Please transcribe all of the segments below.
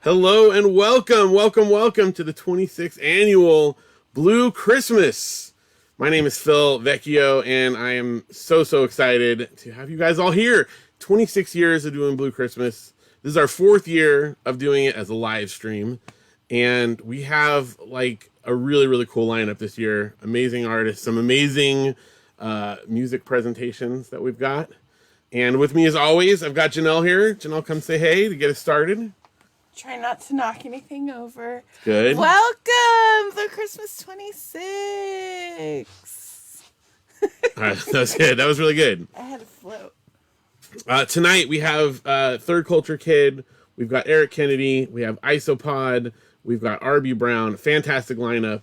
Hello and welcome to the 26th annual Blue Christmas. My name is Phil Vecchio, and I am so excited to have you guys all here. 26 years of doing Blue Christmas. This is our 4th year of doing it as a live stream, and we have like a really cool lineup this year. Amazing artists, some amazing music presentations that we've got. And with me as always, I've got Janelle here. Janelle, come say hey to get us started. Try not to knock anything over. Good. Welcome, the Christmas 26. All right, that was good. That was really good. I had a float. Tonight we have Third Culture Kid. We've got Eric Kennedy. We have Isopod. We've got R.B. Brown. Fantastic lineup.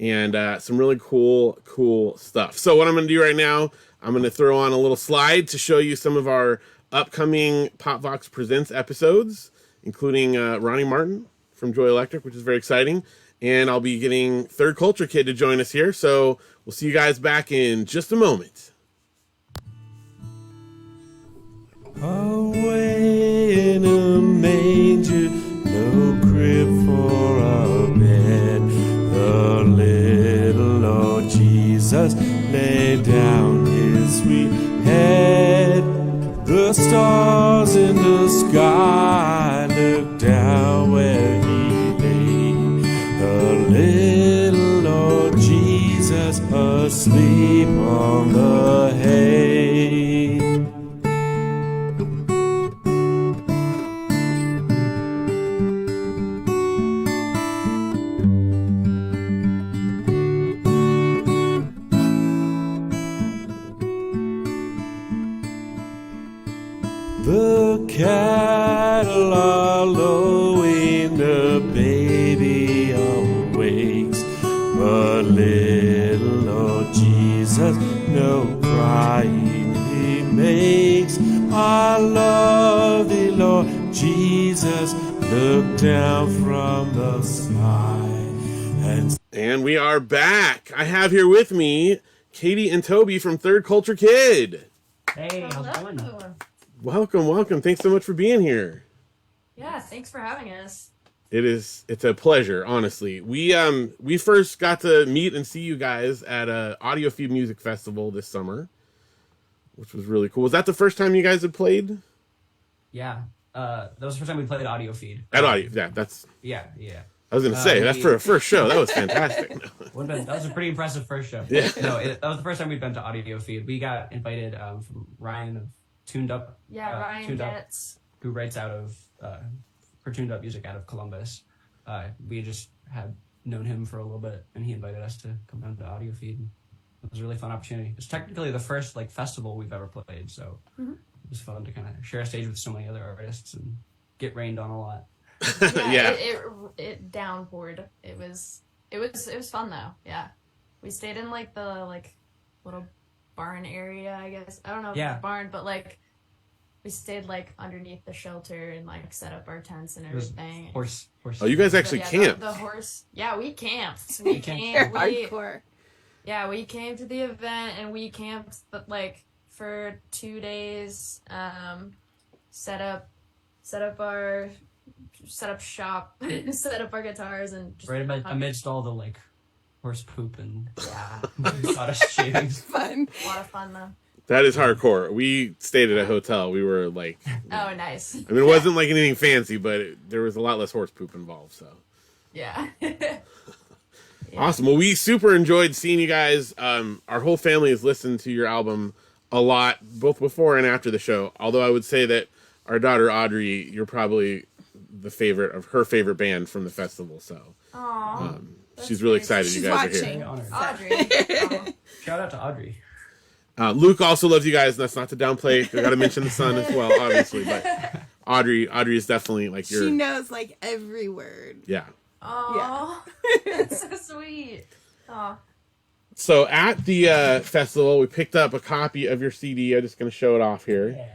And some really cool stuff. So what I'm going to do right now, I'm going to throw on a little slide to show you some of our upcoming pop.vox.presents episodes, including Ronnie Martin from Joy Electric, which is very exciting. And I'll be getting Third Culture Kid to join us here. So we'll see you guys back in just a moment. Away in a manger, no crib for a bed. The little Lord Jesus laid down his sweet head. The stars in the sky looked down where he lay. The little Lord Jesus asleep on the hay. The cattle are lowing, the baby awakes, but little Lord Jesus no crying he makes. I love thee, Lord Jesus, look down from the sky. And we are back. I have here with me Katie and Toby from Third Culture Kid. Hey, how's it going? Welcome. Thanks so much for being here. Yeah, thanks for having us. It's a pleasure, honestly. We first got to meet and see you guys at a Audio Feed Music Festival this summer, which was really cool. Was that the first time you guys had played? Yeah, that was the first time we played Audio Feed. At Audio, yeah, that's... Yeah. I was going to say, that's for a first show. That was fantastic. That was a pretty impressive first show. Yeah. That was the first time we'd been to Audio Feed. We got invited from Ryan of Tuned Up. Yeah, Ryan Tuned Getz. Up, who writes out of, for Tuned Up Music out of Columbus. We just had known him for a little bit, and he invited us to come down to Audio Feed. It was a really fun opportunity. It's technically the first festival we've ever played, so it was fun to kind of share a stage with so many other artists and get rained on a lot. Yeah. It downpoured. It was fun though. Yeah, we stayed in the little barn area, I guess. I don't know if it's a barn, but we stayed underneath the shelter and set up our tents and everything. Horse. Oh, you guys actually camped. The horse. Yeah, we camped. We camped. Hardcore. Yeah, we came to the event and we camped, but for 2 days. Set up shop, set up our guitars, and just right amidst all the horse poop and yeah, sawdust shavings. Fun. A lot of fun though. That is hardcore. We stayed at a hotel. We were Oh, nice. I mean, it wasn't anything fancy, but there was a lot less horse poop involved, so. Yeah. Awesome. Well, we super enjoyed seeing you guys. Our whole family has listened to your album a lot, both before and after the show. Although I would say that our daughter Audrey, you're probably the favorite of her favorite band from the festival. So she's really excited you guys watching. are here. Audrey. Shout out to Audrey. Luke also loves you guys. That's not to downplay. I got to mention the son as well, obviously. But Audrey is definitely your. She knows every word. Yeah. Oh, that's so sweet. Oh. So at the festival, we picked up a copy of your CD. I'm just going to show it off here. Yeah.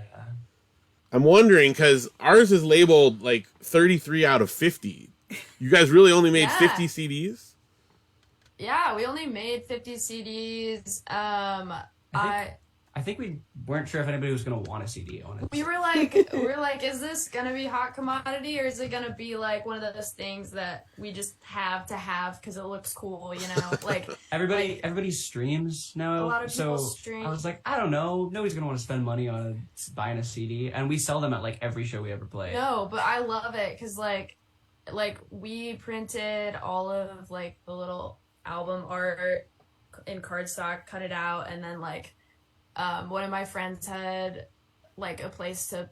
I'm wondering, because ours is labeled 33 out of 50. You guys really only made 50 CDs? Yeah, we only made 50 CDs. I think we weren't sure if anybody was gonna want a CD on it. We were like, is this gonna be hot commodity, or is it gonna be like one of those things that we just have to have because it looks cool, you know? Like everybody streams now. A lot of people so stream. I was like, I don't know, nobody's gonna want to spend money on buying a CD, and we sell them at like every show we ever play. No, but I love it because like we printed all of like the little album art in cardstock, cut it out, and then like one of my friends had like a place to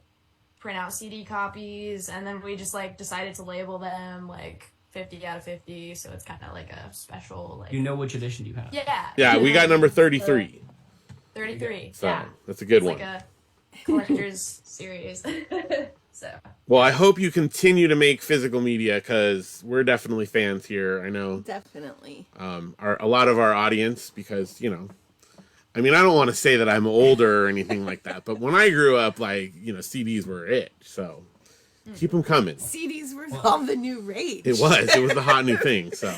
print out CD copies, and then we just like decided to label them like 50 out of 50, so it's kind of like a special like. You know which edition you have? Yeah, we got number 33. 33. So yeah, that's a good it's one. like a collector's series. So. Well, I hope you continue to make physical media because we're definitely fans here. I know Definitely. a lot of our audience, because I mean, I don't want to say that I'm older or anything like that, but when I grew up, like, CDs were it. So keep them coming. CDs were all the new rage. It was the hot new thing. So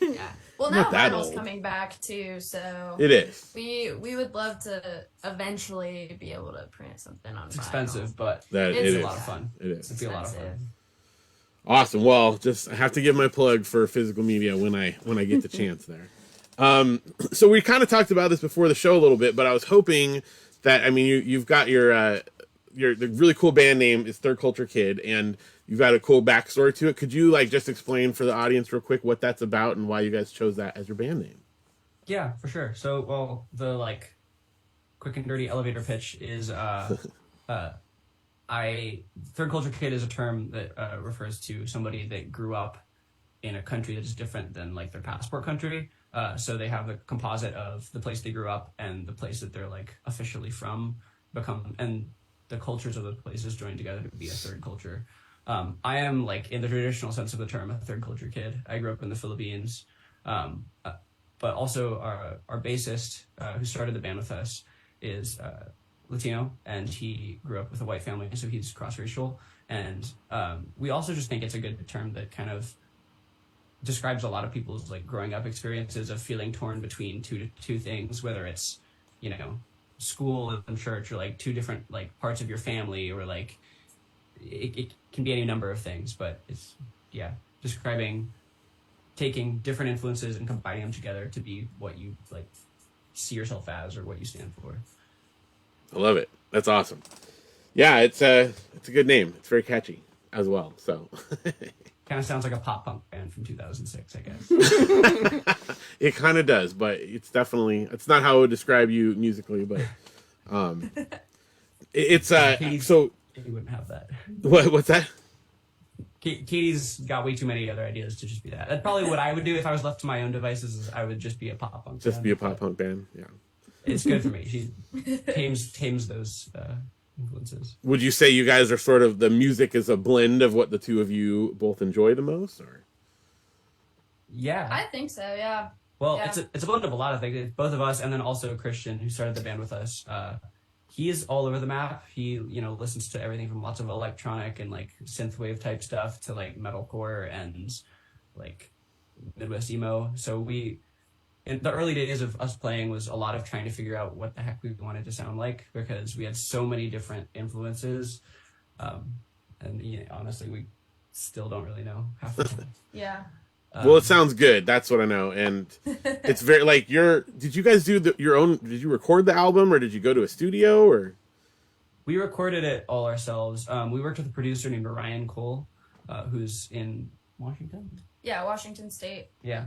Yeah. Well, Not now that vinyl's old. coming back too, so it is. we would love to eventually be able to print something on It's vinyl. expensive, but That It's it it's is. a lot of fun. It is. It'd be a lot of fun. Expensive. Awesome. Well, I have to give my plug for physical media when I get the chance there. So we kind of talked about this before the show a little bit, but I was hoping that, I mean, you've got the really cool band name is Third Culture Kid, and you've got a cool backstory to it. Could you just explain for the audience real quick what that's about and why you guys chose that as your band name? Yeah, for sure. So, well, the quick and dirty elevator pitch is Third Culture Kid is a term that refers to somebody that grew up in a country that is different than their passport country. So they have a composite of the place they grew up and the place that they're officially from and the cultures of the places join together to be a third culture. I am in the traditional sense of the term, a third culture kid. I grew up in the Philippines. But also our bassist, who started the band with us, is Latino, and he grew up with a white family, so he's cross-racial. And we also just think it's a good term that kind of describes a lot of people's growing up experiences of feeling torn between two things, whether it's school and church, or two different parts of your family, or it can be any number of things. But it's describing taking different influences and combining them together to be what you see yourself as, or what you stand for. I love it. That's awesome. Yeah, it's a good name. It's very catchy as well. So Kind of sounds like a pop punk band from 2006, I guess. it kind of does, but it's not how I would describe you musically, but it's so Katie wouldn't have that. what's that? Katie's got way too many other ideas to just be that. That's probably what I would do if I was left to my own devices. Is I would just be a pop punk. Just band. be a pop punk band. Yeah. It's good for me. She tames those influences. Would you say you guys are sort of, the music is a blend of what the two of you both enjoy the most, or? Yeah. I think so, yeah. Well, Yeah. it's a blend of a lot of things. It's both of us, and then also Christian, who started the band with us. He is all over the map. He listens to everything from lots of electronic and synthwave type stuff to metalcore and Midwest emo. So in the early days of us playing was a lot of trying to figure out what the heck we wanted to sound like, because we had so many different influences. And honestly, we still don't really know half the time. Yeah. Well, it sounds good. That's what I know, and it's very did you guys do your own? Did you record the album, or did you go to a studio, or? We recorded it all ourselves. We worked with a producer named Ryan Cole, who's in Washington. Yeah, Washington State. Yeah.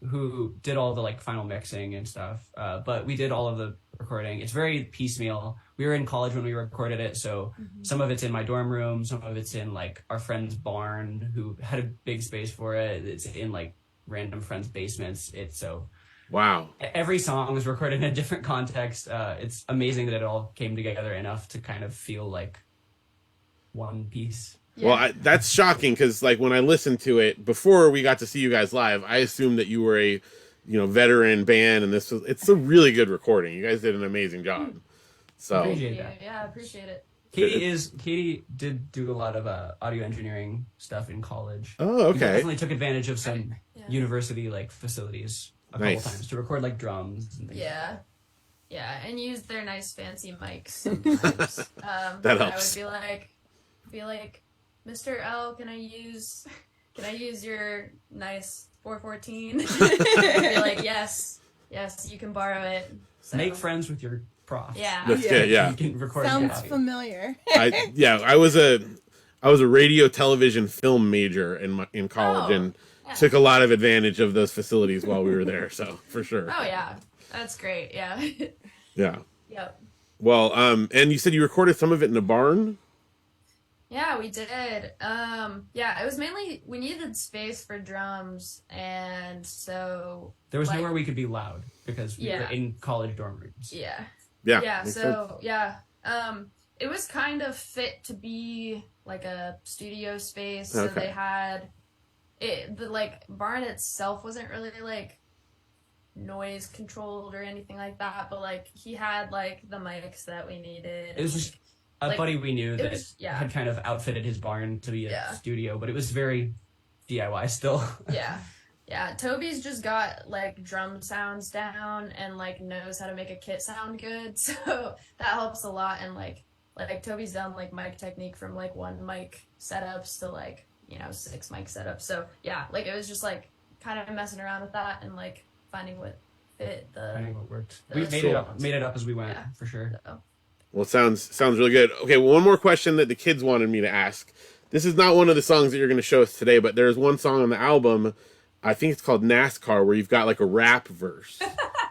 Who did all the final mixing and stuff. But we did all of the recording. It's very piecemeal. We were in college when we recorded it, so some of it's in my dorm room, some of it's in our friend's barn, who had a big space for it. It's in random friends' basements. Wow. Every song was recorded in a different context. It's amazing that it all came together enough to kind of feel like one piece. Yeah. Well, that's shocking, because when I listened to it before we got to see you guys live, I assumed that you were a veteran band, and it's a really good recording. You guys did an amazing job. So Appreciate that. Yeah, I appreciate it. Katie did do a lot of audio engineering stuff in college. Oh, We okay. definitely took advantage of some Yeah. university facilities a Nice. couple times to record drums and things. Yeah. Yeah, and use their nice fancy mics sometimes. That I helps. would be like, Mr. L, can I use your nice 414? I'd be like, yes, you can borrow it. So, Make friends with your prof. Yeah. That's good. Yeah. You can record Sounds audio. familiar. I was a radio, television, film major in college, and yeah. took a lot of advantage of those facilities while we were there. So for sure. Oh yeah, that's great. Yeah. Yeah. Yep. Well, and you said you recorded some of it in a barn. Yeah, we did. Yeah, it was mainly we needed space for drums, and so There was nowhere we could be loud because we were Yeah. in college dorm rooms. Yeah. Yeah. Yeah. makes So sense. yeah. It was kind of fit to be like a studio space. So Okay. they had the like barn itself wasn't really like noise controlled or anything like that, but like he had like the mics that we needed. It was just a Like, buddy we knew it that was- yeah. had kind of outfitted his barn to be a Yeah. studio, but it was very DIY still. Yeah. Yeah, Toby's just got like drum sounds down and like knows how to make a kit sound good, so that helps a lot. And like Toby's done like mic technique from like 1 mic setups to like 6 mic setups. So yeah, like it was just like kind of messing around with that and like finding what fit I the. think what worked. That's We made cool. it up as we went, Yeah. for sure. So. Well, it sounds really good. Okay, well, one more question that the kids wanted me to ask. This is not one of the songs that you're going to show us today, but there's one song on the album, I think it's called NASCAR, where you've got like a rap verse.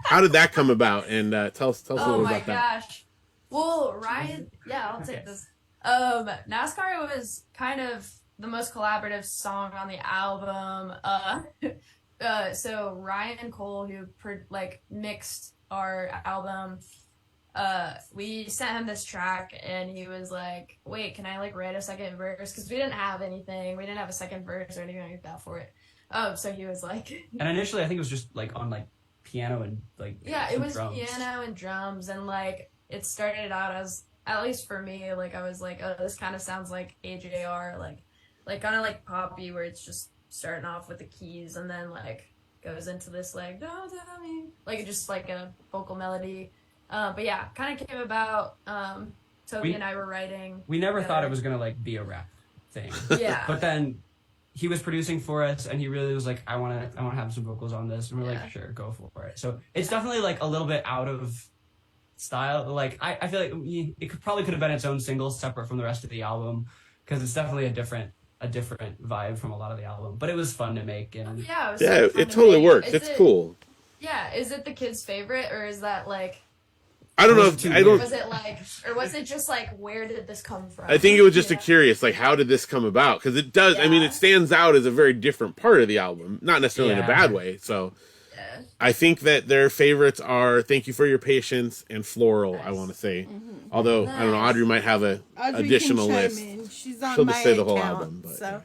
How did that come about? And tell us a Oh little my about that. gosh. Well, Ryan, yeah, I'll take this. NASCAR was kind of the most collaborative song on the album. So Ryan Cole, who mixed our album, we sent him this track and he was like, wait, can I like write a second verse? Because we didn't have anything. We didn't have a second verse or anything like that for it. So he was like, And initially, I think it was just like on like piano and like yeah, it some was drums. piano and drums, and like it started out as, at least for me, like I was like, oh, this kind of sounds like AJR, like kind of like poppy, where it's just starting off with the keys and then like goes into this like don't tell me, like just like a vocal melody. But yeah, kind of came about. Toby and I were writing. We never together. thought it was gonna like be a rap thing. Yeah. But then he was producing for us, and he really was like, I want to have some vocals on this, and we're Yeah. like, sure, go for it. So it's definitely like a little bit out of style. Like I feel like it probably could have been its own single, separate from the rest of the album, because it's definitely a different vibe from a lot of the album. But it was fun to make, and Yeah, it was Yeah, so fun it to totally make. works. Is It's it- cool. Yeah, is it the kid's favorite, or is that like, I don't know. Was If, it too I don't. was it like, or was it just like, where did this come from? I think it was just a Yeah. curious, like, how did this come about? Because it does. I mean, Yeah. it stands out as a very different part of the album, not necessarily in a Yeah. bad way. So Yeah. I think that their favorites are "Thank You for Your Patience" and "Floral." I Nice. want to say, although I don't know, Nice. Audrey might have a Audrey additional can chime list. in. She's on She'll my just say the whole account, album, but, so.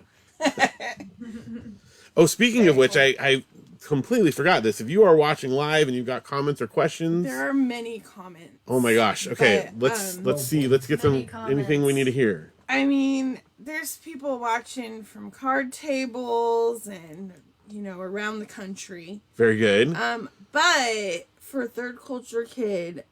Oh, speaking of Very which, cool. I completely forgot this. If you are watching live and you've got comments or questions, There are many comments. oh my gosh. Okay, But, let's see. Let's get some Many anything we comments. need to hear. I mean, there's people watching from card tables and, around the country. Very good. But for Third Culture Kid,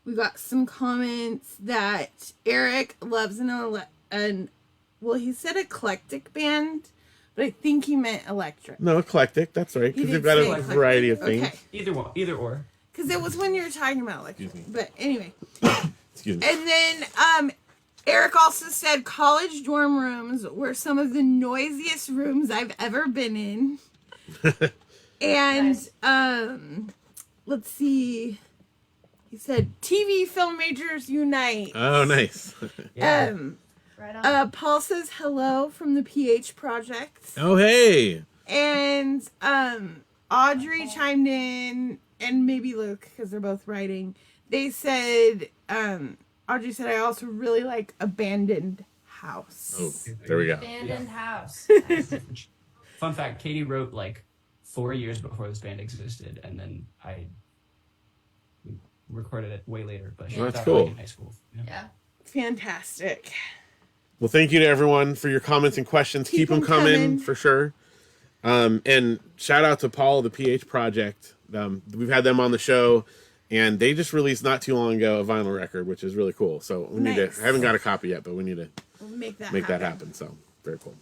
we got some comments that Eric loves he said eclectic band, but I think he meant electric. No, eclectic. That's right. He Because did they've got say a eclectic. variety of things. Okay. either or. Because it was when you were talking about electric. Excuse me. But anyway. Excuse me. And then Eric also said college dorm rooms were some of the noisiest rooms I've ever been in. And Nice. let's see. He said TV film majors unite. Oh, nice. Yeah. Right on. Paul says hello from the PH Project. Oh, hey. And Audrey chimed in, and maybe Luke, because they're both writing. They said, Audrey said, I also really like Abandoned House. Oh, there we go. Abandoned house. Fun fact: Katie wrote like 4 years before this band existed, and then I recorded it way later. But she Well, wrote that's that, like, cool. in high school. Yeah. Fantastic. Well, thank you to everyone for your comments and questions. Keep them coming for sure. And shout out to Paul, the PH Project. We've had them on the show, and they just released not too long ago a vinyl record, which is really cool. So we need to. I haven't got a copy yet, but we need to make that happen. So very cool.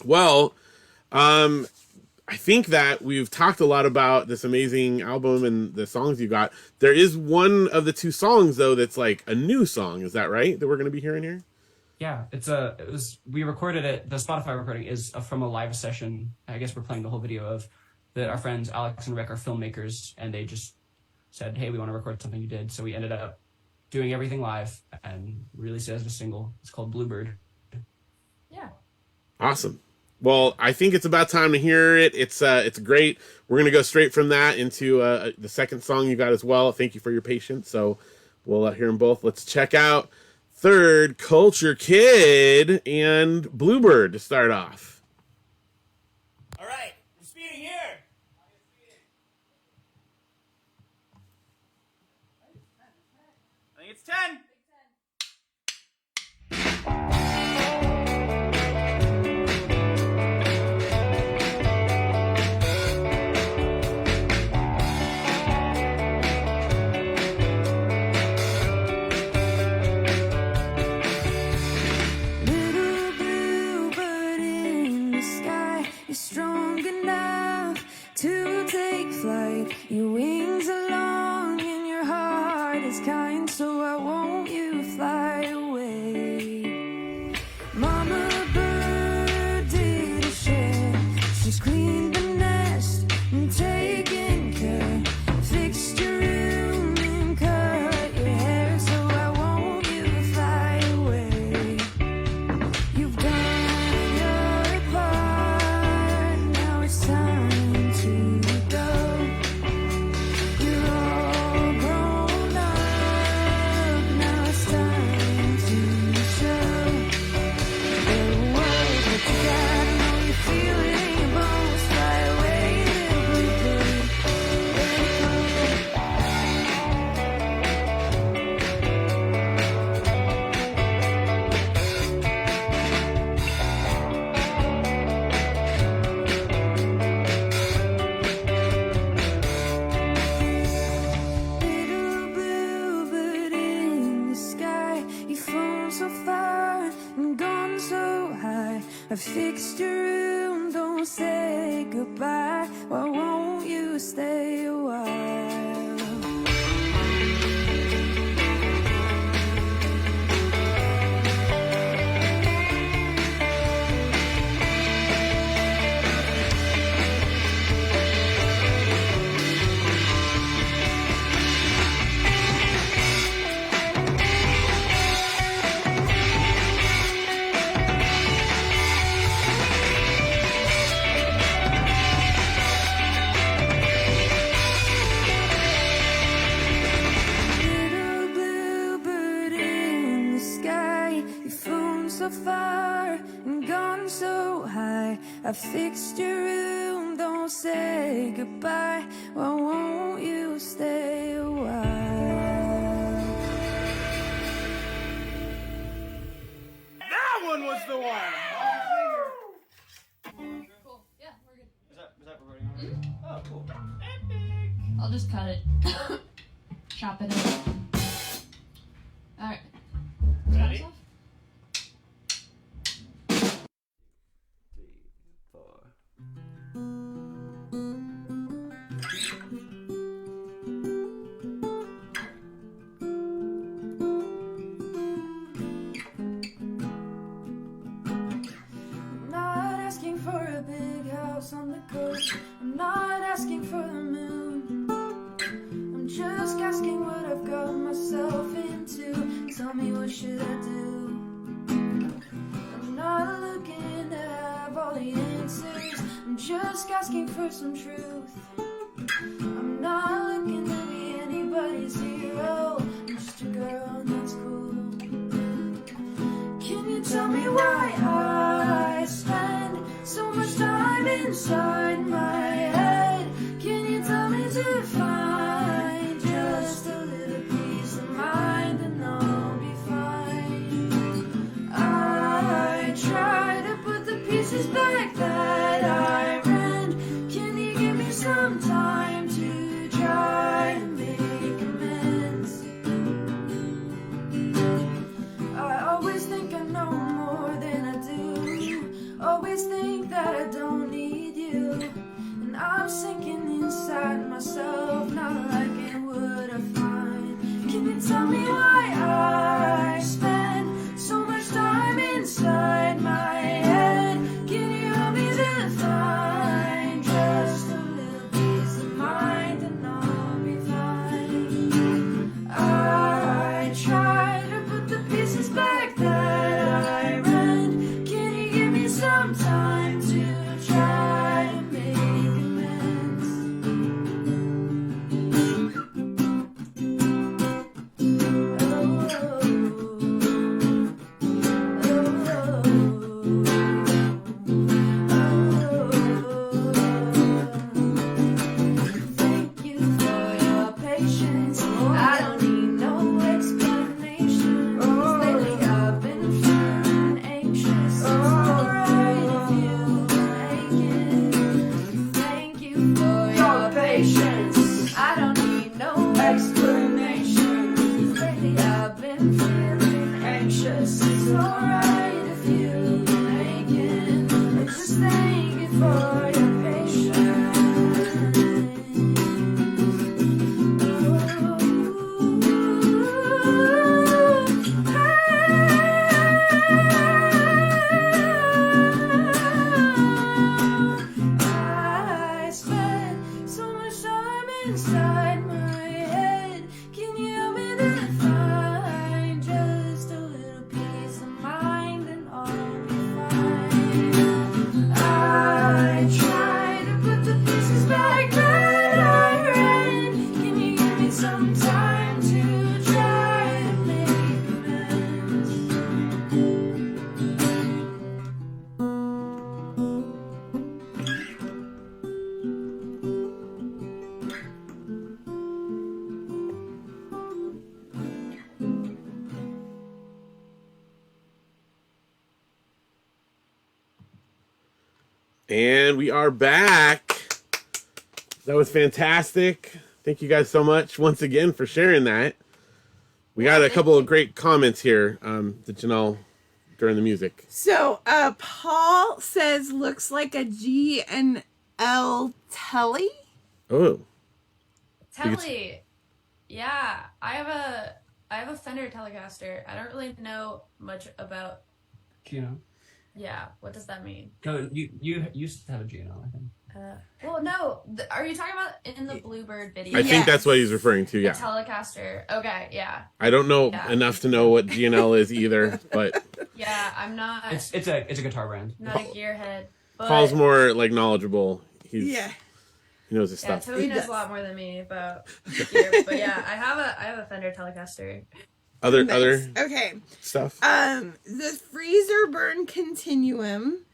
Well, I think that we've talked a lot about this amazing album and the songs you got. There is one of the two songs though that's like a new song. Is that right? That we're going to be hearing here? Yeah, we recorded it. The Spotify recording is from a live session. I guess we're playing the whole video of that. Our friends Alex and Rick are filmmakers, and they just said, "Hey, we want to record something you did." So we ended up doing everything live and released it as a single. It's called Bluebird. Yeah. Awesome. Well, I think it's about time to hear it. It's great. We're gonna go straight from that into the second song you got as well. Thank you for your patience. So we'll hear them both. Let's check out Third Culture Kid and Bluebird to start off. All right, we're speeding here. I think it's 10. You're strong enough to take flight. Your wings are long and your heart is kind, so why won't you fly away? Mama bird did a share. She's cleaned the nest and taken care. Fixed your room and cut your hair, so why won't you fly away? You've done your part. Now it's time to go. You're all grown up. Now it's time to show the world what you got. I know you feel it in your bones. Fly away, little bluebird. Let it go. Little bluebird in the sky, you've flown so far and gone so high. I fixed your room, don't say goodbye. Why won't you stay a while? Little bluebird in the sky, you've flown so far and gone so high. I fixed your room, don't say goodbye. Why won't you stay a while? That one was the one. Cool. Yeah, we're good. Is that recording? Oh, cool. I'll just cut it. Chop it up. Alright. Ready? I'm not asking for a big house on the coast. I'm not asking for the moon. I'm just asking what I've got myself into. Tell me, what should I do? I'm not looking to have all the answers. I'm just asking for some truth. I'm not looking to be anybody's hero. I'm just a girl and that's cool. Can you tell me why I spend so much time inside my head? Can you tell me to find just a little peace of mind and I'll be fine? I try to put the pieces back that I rent. Can you give me some time to try and make for your patience. I spent so much time inside my head. Can you help me then find just a little peace of mind and all will be fine? I try to put the pieces back that I read. Can you give me some time to try to make amends? And we are back. That was fantastic. Thank you guys so much once again for sharing that. We got a couple of great comments here that Janelle during the music. So, Paul says, looks like a G and L telly. Oh, Telly. Yeah, I have a Fender Telecaster. I don't really know much about. Gino. Yeah, what does that mean? No, you used to have a Gino, I think. Well, no. Are you talking about in the Bluebird video? I think that's what he's referring to. The Yeah, Telecaster. Okay, yeah. I don't know Yeah. enough to know what GNL is either, but Yeah, I'm not It's a guitar brand. not a gearhead. But Paul's more like knowledgeable. He knows his yeah, stuff. Toby knows a lot more than me about gear. But yeah, I have a Fender Telecaster. Other Okay. stuff. The Freezer Burn Continuum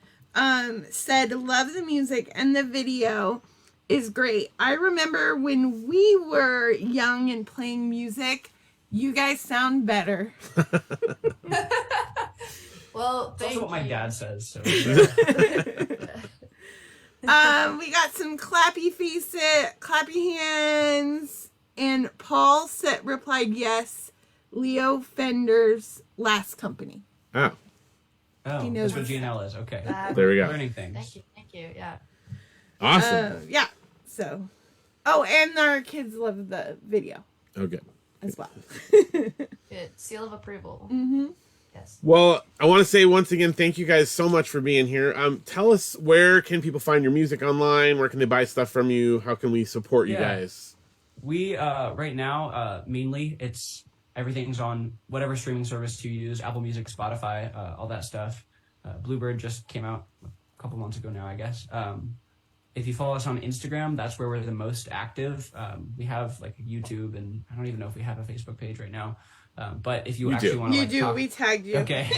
said, love the music and the video is great. I remember when we were young and playing music, you guys sound better. Well, That's thank also what my you. dad says. So. We got some clappy faces, clappy hands, and Paul replied yes. Leo Fender's last company. Oh, Oh, He knows that's what us. GNL is. Okay. there we go. Learning things. Thank you, yeah. Awesome. Yeah. So, and our kids love the video Oh, good. as well. Good. Seal of approval. Mm-hmm. Yes. Well, I want to say once again, thank you guys so much for being here. Tell us, where can people find your music online? Where can they buy stuff from you? How can we support you Yeah. guys? We right now mainly everything's on whatever streaming service you use, Apple Music, Spotify, all that stuff. Bluebird just came out a couple months ago now, I guess. If you follow us on Instagram, that's where we're the most active. We have like YouTube, and I don't even know if we have a Facebook page right now. But if you actually want to, You do. We tagged you. Okay.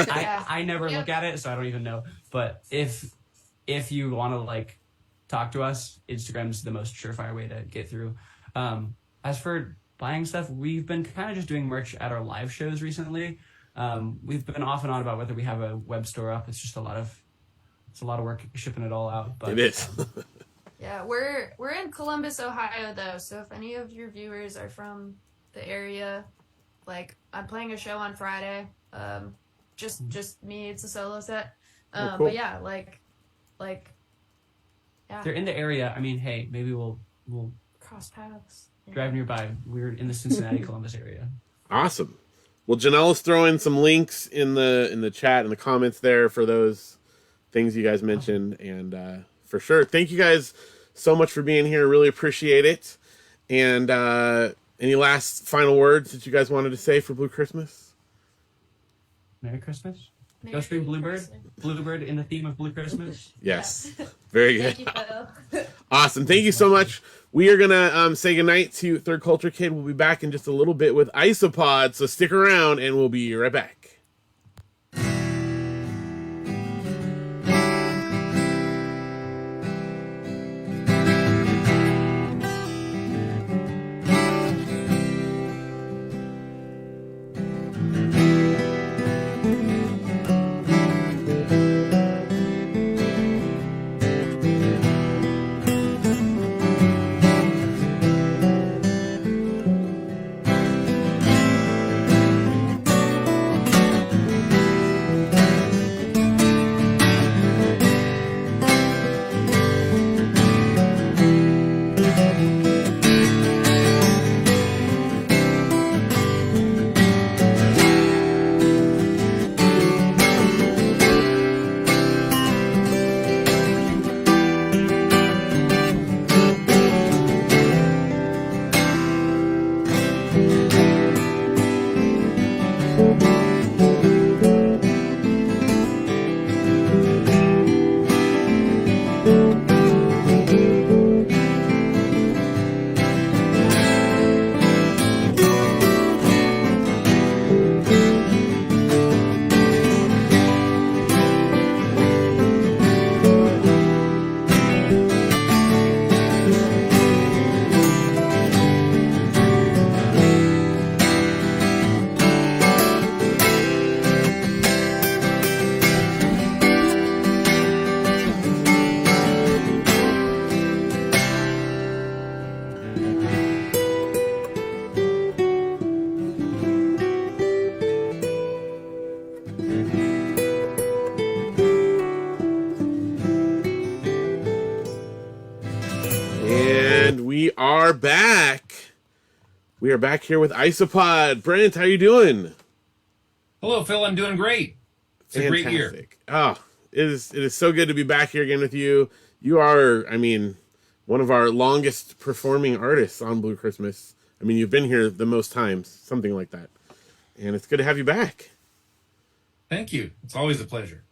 I never look at it, so I don't even know. But if you want to like talk to us, Instagram's the most surefire way to get through. As for buying stuff, we've been kind of just doing merch at our live shows recently. We've been off and on about whether we have a web store up. It's just a lot of work shipping it all out. But It is. Yeah, we're in Columbus, Ohio, though. So if any of your viewers are from the area, like I'm playing a show on Friday. Just me. It's a solo set. Cool. But yeah, yeah. if they're in the area, I mean, hey, maybe we'll Cross paths. drive nearby. We're in the Cincinnati, Columbus area. Awesome. Well, Janelle's throwing some links in the chat and the comments there for those things you guys mentioned, and for sure, thank you guys so much for being here. Really appreciate it. And any last final words that you guys wanted to say for Blue Christmas? Merry Christmas. Go stream Bluebird. Bluebird in the theme of Blue Christmas. Yes. Very good. Thank you, Phil. Awesome. Thank you so much. We are going to say goodnight to Third Culture Kid. We'll be back in just a little bit with Isopod, so stick around and we'll be right back. are back. We are back here with Isopod. Brent, how you doing? Hello, Phil. I'm doing great. It's a great year. Oh, it is so good to be back here again with you. You are, I mean, one of our longest performing artists on Blue Christmas. I mean, you've been here the most times, something like that. And it's good to have you back. Thank you. It's always a pleasure.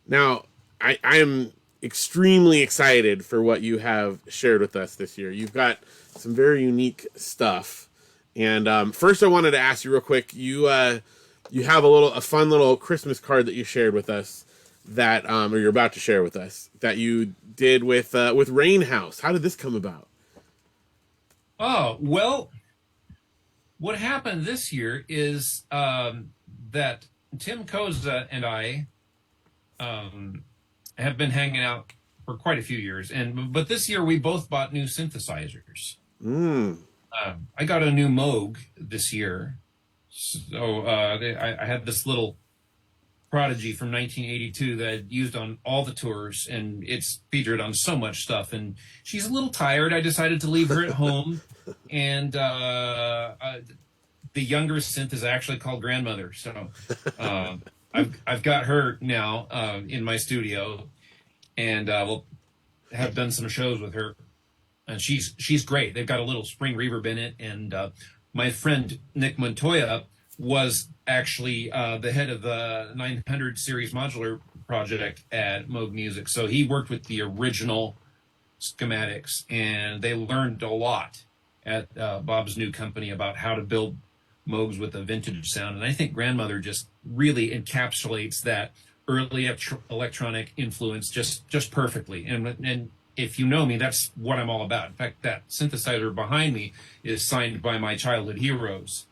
Now, I am extremely excited for what you have shared with us this year. You've got some very unique stuff. And first, I wanted to ask you real quick. You have a fun little Christmas card that you shared with us that, or you're about to share with us, that you did with Rain House. How did this come about? Oh, well, what happened this year is that Tim Koza and I have been hanging out for quite a few years, but this year we both bought new synthesizers. I got a new Moog this year, so I had this little Prodigy from 1982 that I'd used on all the tours, and it's featured on so much stuff. And she's a little tired. I decided to leave her at home, and the younger synth is actually called Grandmother. So I've got her now in my studio, and we'll have done some shows with her. And she's great. They've got a little spring reverb in it, and my friend Nick Montoya was actually the head of the 900 series modular project at Moog Music. So he worked with the original schematics, and they learned a lot at Bob's new company about how to build Moogs with a vintage sound. And I think Grandmother just really encapsulates that early electronic influence just perfectly. And if you know me, that's what I'm all about. In fact, that synthesizer behind me is signed by my childhood heroes.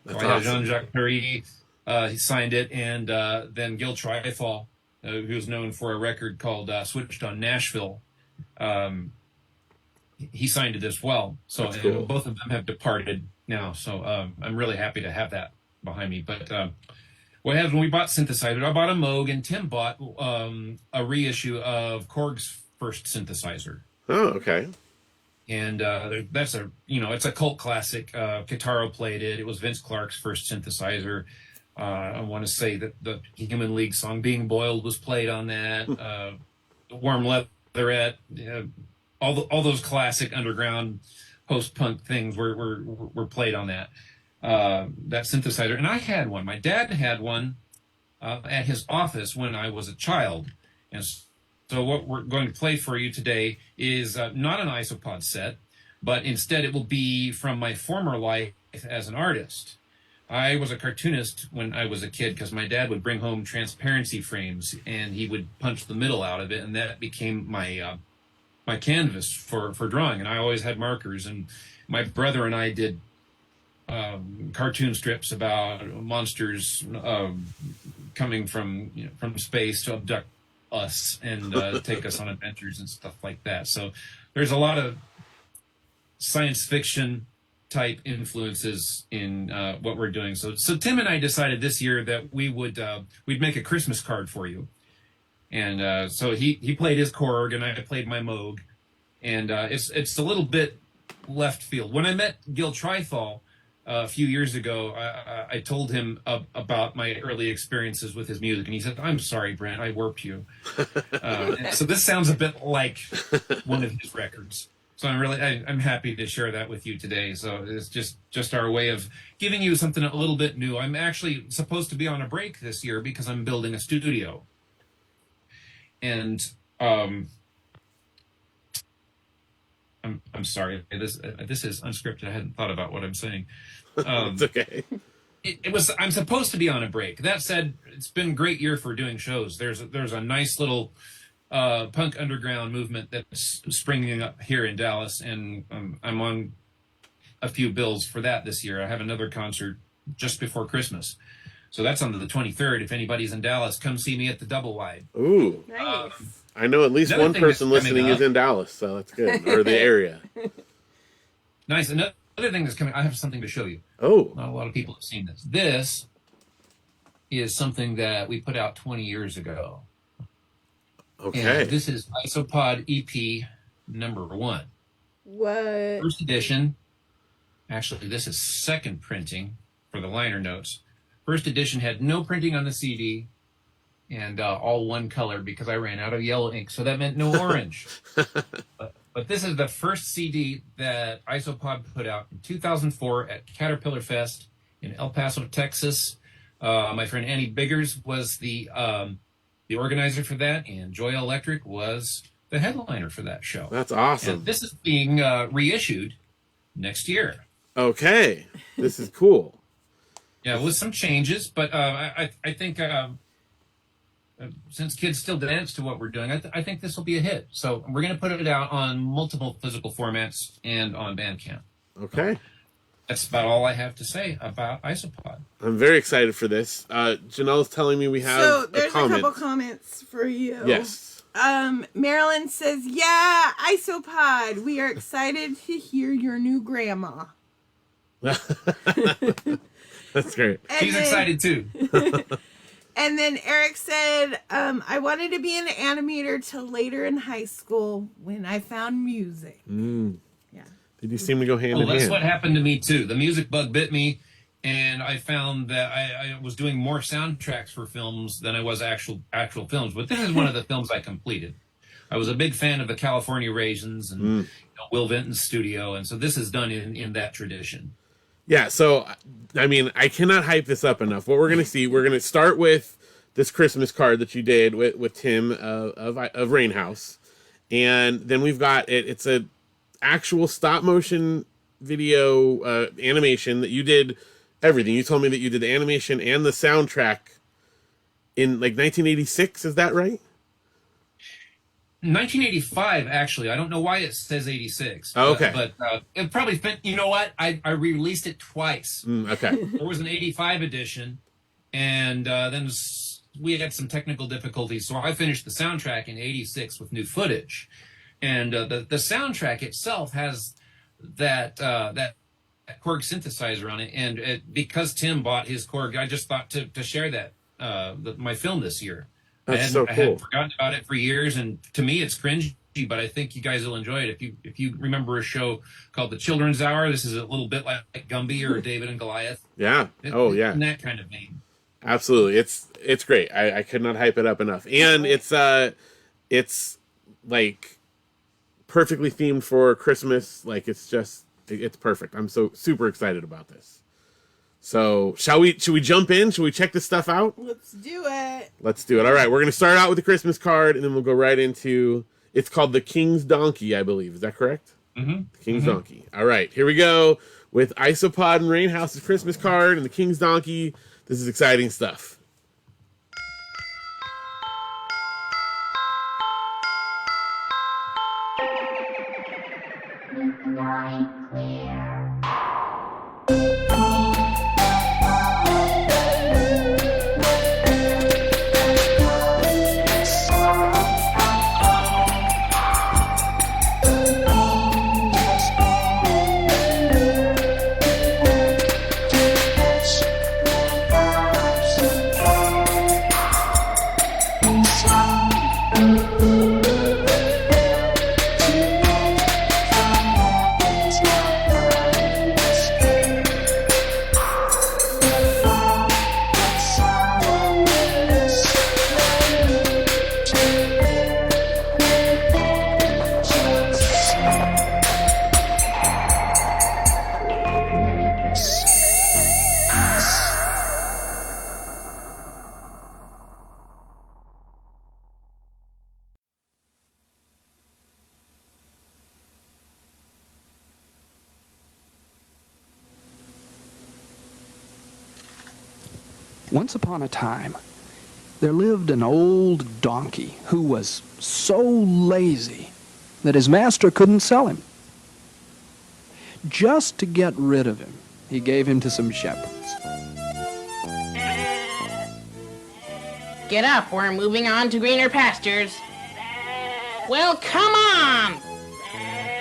So I had Jean-Jacques Perry, he signed it, and then Gil Trifall, who's known for a record called Switched on Nashville, he signed it as well. So cool. Both of them have departed now, so I'm really happy to have that behind me. But what happened when we bought synthesizer, I bought a Moog, and Tim bought a reissue of Korg's first synthesizer. Oh, okay. And that's it's a cult classic. Kitaro played it. It was Vince Clarke's first synthesizer. I want to say that the Human League song "Being Boiled" was played on that. Warm Leatherette, all those classic underground post-punk things were played on that synthesizer. And I had one. My dad had one at his office when I was a child, and so what we're going to play for you today is not an Isopod set, but instead it will be from my former life as an artist. I was a cartoonist when I was a kid because my dad would bring home transparency frames, and he would punch the middle out of it, and that became my my canvas for drawing. And I always had markers, and my brother and I did cartoon strips about monsters coming from space to abduct us and take us on adventures and stuff like that. So there's a lot of science fiction type influences in what we're doing. So Tim and I decided this year that we'd make a Christmas card for you. And so he played his Korg and I played my Moog. And it's a little bit left field. When I met Gil Trifall a few years ago, I told him about my early experiences with his music, and he said, "I'm sorry, Brent, I warped you." So this sounds a bit like one of his records. So I'm happy to share that with you today. So it's just our way of giving you something a little bit new. I'm actually supposed to be on a break this year because I'm building a studio, and I'm sorry. This is unscripted. I hadn't thought about what I'm saying. It's okay. I'm supposed to be on a break. That said, it's been a great year for doing shows. There's a nice little punk underground movement that's springing up here in Dallas, and I'm on a few bills for that this year. I have another concert just before Christmas. So that's on the 23rd. If anybody's in Dallas, come see me at the Double Wide. Ooh. Nice. I know at least one person listening is in Dallas, so that's good. Or the area. Nice. Another thing that's coming, I have something to show you. Oh. Not a lot of people have seen this. This is something that we put out 20 years ago. Okay. And this is Isopod EP number 1. What? First edition. Actually, this is second printing for the liner notes. First edition had no printing on the CD and all one color because I ran out of yellow ink, so that meant no orange. But this is the first CD that Isopod put out in 2004 at Caterpillar Fest in El Paso, Texas. My friend Annie Biggers was the organizer for that, and Joy Electric was the headliner for that show. That's awesome. And this is being reissued next year. Okay, this is cool. Yeah, with some changes, but I think since kids still dance to what we're doing, I think this will be a hit. So we're going to put it out on multiple physical formats and on Bandcamp. Okay. That's about all I have to say about Isopod. I'm very excited for this. Janelle's telling me we have there's a comment. a couple comments for you. Yes. Marilyn says, yeah, Isopod. We are excited to hear your new grandma. That's great. And She's excited too. And then Eric said, I wanted to be an animator till later in high school when I found music. Yeah. Did you seem to go hand in hand? That's what happened to me too. The music bug bit me, and I found that I was doing more soundtracks for films than I was actual films. But this is one of the films I completed. I was a big fan of the California Raisins and Will Vinton's studio, and so this is done in that tradition. Yeah, so, I mean, I cannot hype this up enough. What we're going to see, we're going to start with this Christmas card that you did with Tim of Rain House. And then we've got it's a actual stop motion video animation that you did everything. You told me that you did the animation and the soundtrack in like 1986. Is that right? 1985, actually. I don't know why it says 86. Oh, okay. But it probably fit. You know what? I re-released it twice. Okay. There was an 85 edition, and then we had some technical difficulties, so I finished the soundtrack in 86 with new footage. And the soundtrack itself has that Korg synthesizer on it, and because Tim bought his Korg, I just thought to share that my film this year. That's so cool. I had forgotten about it for years, and to me, it's cringy, but I think you guys will enjoy it. If you remember a show called The Children's Hour, this is a little bit like Gumby or David and Goliath. Yeah. Yeah. In that kind of vein. Absolutely. It's great. I could not hype it up enough. And it's like perfectly themed for Christmas. Like it's perfect. I'm so super excited about this. So should we jump in? Should we check this stuff out? Let's do it. Let's do it. All right. We're going to start out with the Christmas card, and then we'll go right into, it's called the King's Donkey, I believe. Is that correct? Mm-hmm. The King's Donkey. All right. Here we go with Isopod and Rain House's Christmas card and the King's Donkey. This is exciting stuff. Once upon a time, there lived an old donkey who was so lazy that his master couldn't sell him. Just to get rid of him, he gave him to some shepherds. Get up, we're moving on to greener pastures. Well, come on!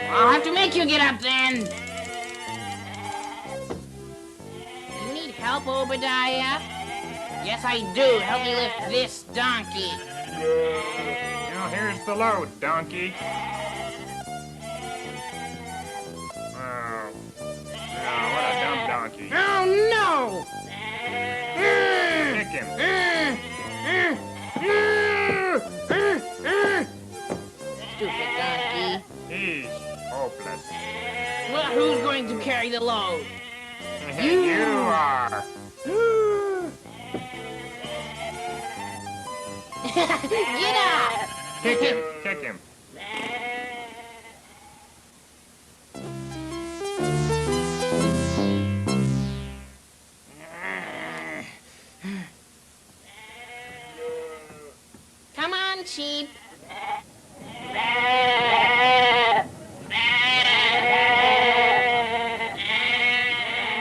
I'll have to make you get up then. You need help, Obadiah? Yes, I do. Help me lift this donkey. Now here's the load, donkey. us. Well, who's going to carry the load? You are. Get up! Kick him, kick him. Come on, sheep.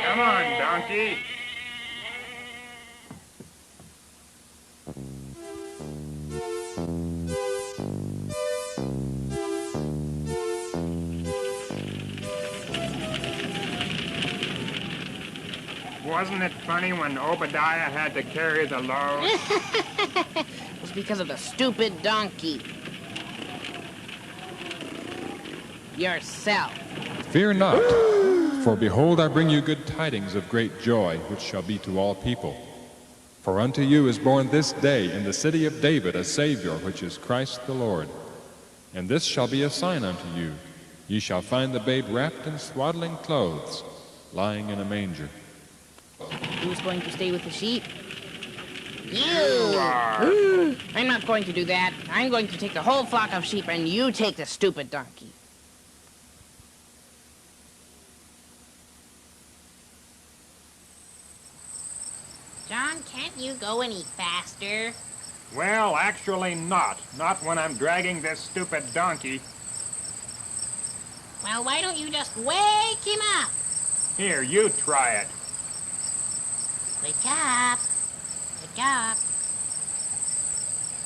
Come on, donkey. Wasn't it funny when Obadiah had to carry the load? It was because of the stupid donkey. Yourself. Fear not, for behold, I bring you good tidings of great joy, which shall be to all people. For unto you is born this day in the city of David a Savior, which is Christ the Lord. And this shall be a sign unto you. Ye shall find the babe wrapped in swaddling clothes, lying in a manger. Who's going to stay with the sheep? You are. I'm not going to do that. I'm going to take the whole flock of sheep, and you take the stupid donkey. John, can't you go any faster? Well, actually not. Not when I'm dragging this stupid donkey. Well, why don't you just wake him up? Here, you try it. Wake up. Wake up.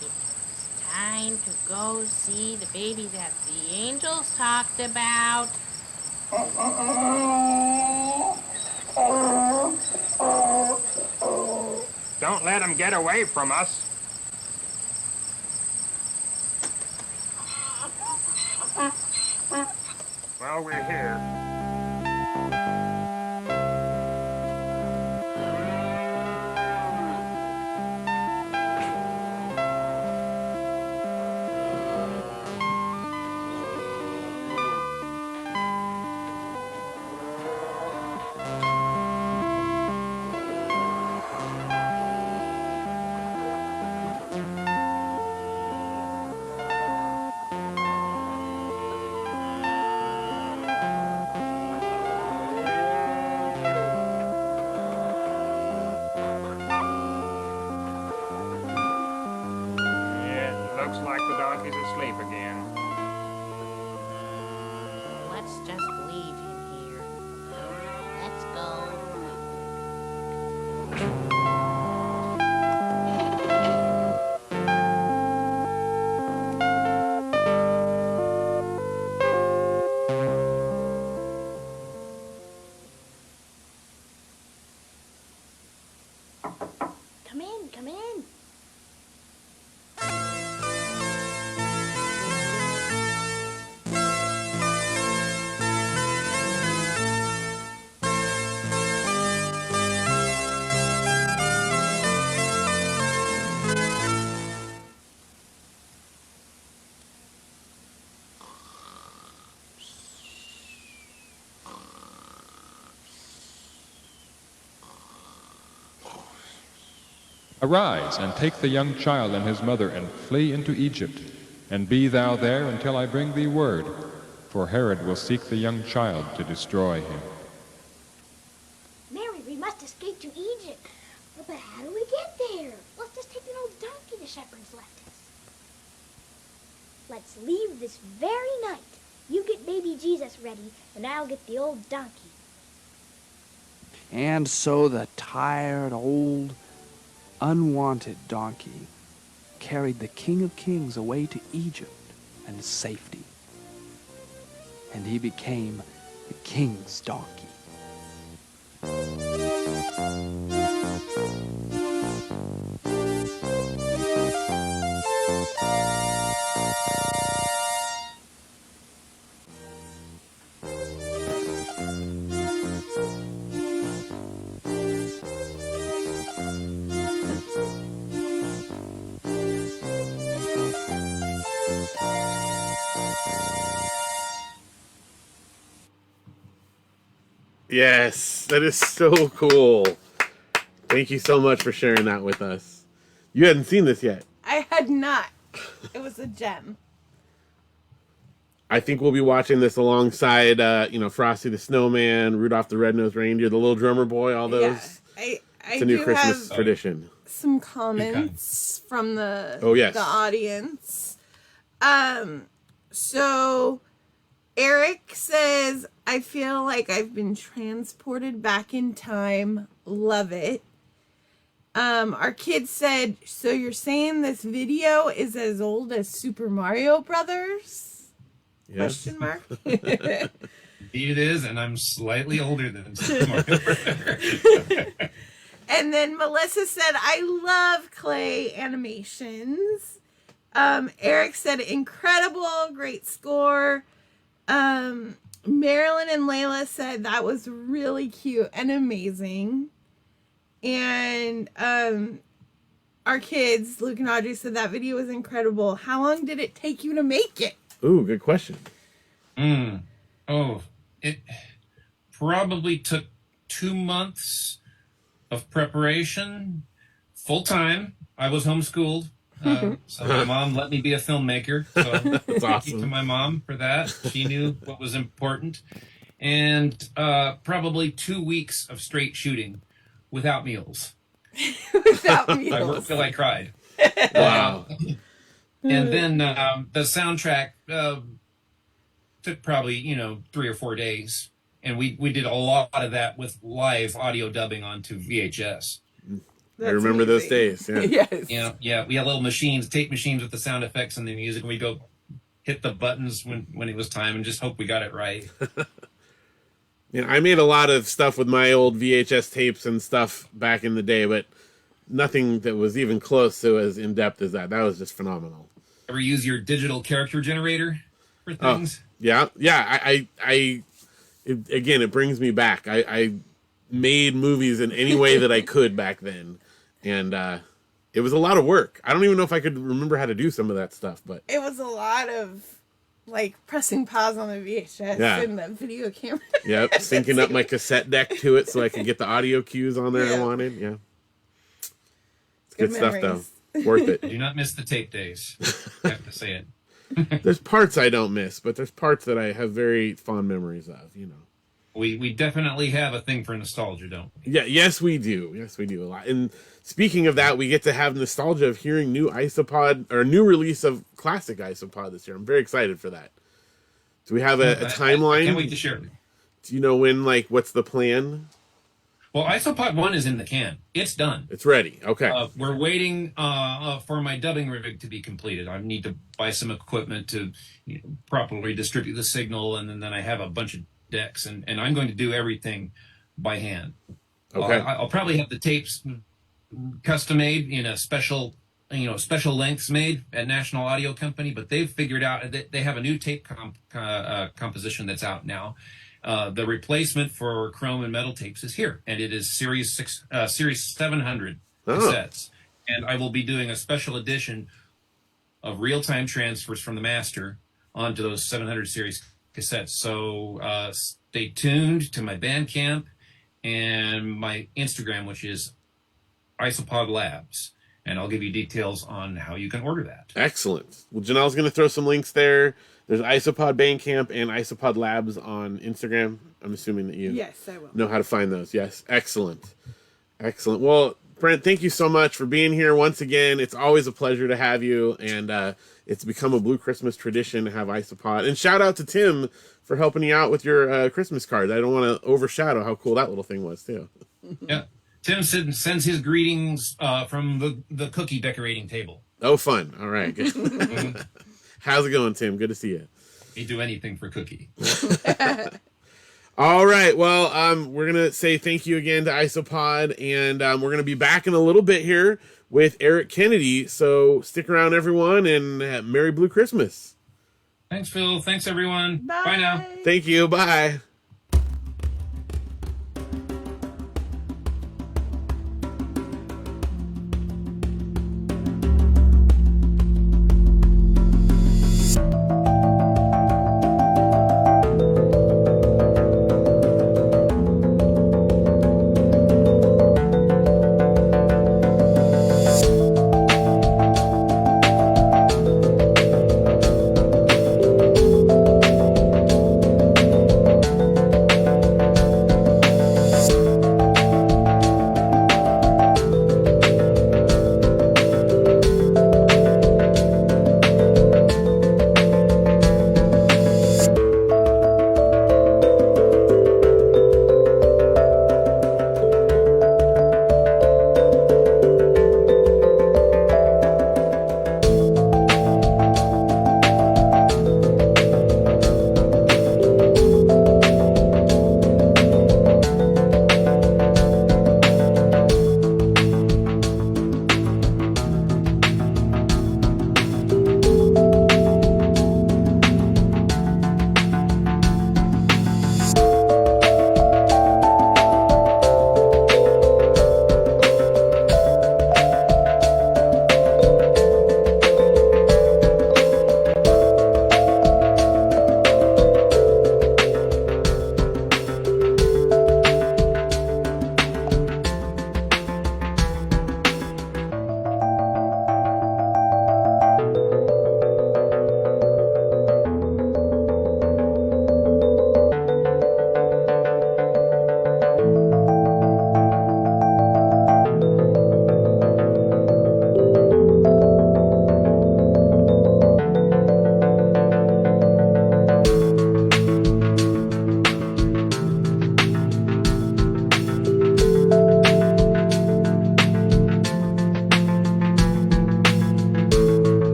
It's time to go see the baby that the angels talked about. Don't let him get away from us. Well, we're here. Looks like the donkey's asleep again. Let's just leave him here. Let's go. Come in, come in. Arise, and take the young child and his mother, and flee into Egypt, and be thou there until I bring thee word, for Herod will seek the young child to destroy him. Mary, we must escape to Egypt. But how do we get there? Let's just take an old donkey the shepherds left us. Let's leave this very night. You get baby Jesus ready, and I'll get the old donkey. And so the tired, old, unwanted donkey carried the King of Kings away to Egypt and safety. And he became the king's donkey. Yes, that is so cool. Thank you so much for sharing that with us. You hadn't seen this yet. I had not. It was a gem. I think we'll be watching this alongside, Frosty the Snowman, Rudolph the Red-Nosed Reindeer, the Little Drummer Boy, all those. Yeah, it's a new Christmas tradition. Some comments from the the audience. So Eric says, I feel like I've been transported back in time. Love it. Our kid said, so you're saying this video is as old as Super Mario Brothers? Yes. Question mark. It is, and I'm slightly older than Super Mario Brothers. And then Melissa said, I love clay animations. Eric said, incredible, great score. Marilyn and Layla said that was really cute and amazing. And our kids, Luke and Audrey, said that video was incredible. How long did it take you to make it? Ooh, good question. It probably took 2 months of preparation, full time. I was homeschooled, so my mom let me be a filmmaker. So That's thank you to awesome. my mom for that. She knew what was important. And probably 2 weeks of straight shooting without meals. Without meals. I worked till I cried. Wow. And then the soundtrack took probably 3 or 4 days, and we did a lot of that with live audio dubbing onto VHS. I remember those days. Yeah. Yes. Yeah. We had little machines, tape machines with the sound effects and the music, and we'd go hit the buttons when it was time and just hope we got it right. I made a lot of stuff with my old VHS tapes and stuff back in the day, but nothing that was even close to as in depth as that. That was just phenomenal. Ever use your digital character generator for things? Yeah. It brings me back. I made movies in any way that I could back then, and it was a lot of work. I don't even know if I could remember how to do some of that stuff, but It was a lot of pressing pause on the VHS and the video camera. Yep, syncing up my cassette deck to it so I could get the audio cues on there I wanted. Yeah. It's good stuff, though. Worth it. Do not miss the tape days. I have to say it. There's parts I don't miss, but there's parts that I have very fond memories of, We definitely have a thing for nostalgia, don't we? Yeah, yes we do. Yes, we do a lot. And speaking of that, we get to have nostalgia of hearing new Isopod or new release of classic Isopod this year. I'm very excited for that. Do we have a timeline? I can't wait to share it. Do you know when, what's the plan? Well, Isopod 1 is in the can. It's done. It's ready. Okay. We're waiting for my dubbing rig to be completed. I need to buy some equipment to properly distribute the signal, and then I have a bunch of decks, and I'm going to do everything by hand. Okay. I'll probably have the tapes custom made in a special lengths made at National Audio Company, but they've figured out that they have a new tape composition that's out now. The replacement for chrome and metal tapes is here, and it is Series 700 cassettes. And I will be doing a special edition of real-time transfers from the master onto those 700 series cassettes. So stay tuned to my Bandcamp and my Instagram, which is Isopod Labs, and I'll give you details on how you can order that. Excellent. Well, Janelle's going to throw some links there. There's Isopod Bandcamp and Isopod Labs on Instagram. I'm assuming that you know how to find those. Yes. Excellent. Excellent. Well, Brent, thank you so much for being here once again. It's always a pleasure to have you, and it's become a Blue Christmas tradition to have Isopod. And shout out to Tim for helping you out with your Christmas cards. I don't want to overshadow how cool that little thing was, too. Yeah. Tim sends his greetings from the cookie decorating table. Oh, fun. All right. Good. How's it going, Tim? Good to see you. He'd do anything for Cookie. All right. Well, we're going to say thank you again to Isopod, and we're going to be back in a little bit here with Eric Kennedy. So stick around, everyone, and Merry Blue Christmas. Thanks, Phil. Thanks, everyone. Bye now. Thank you. Bye.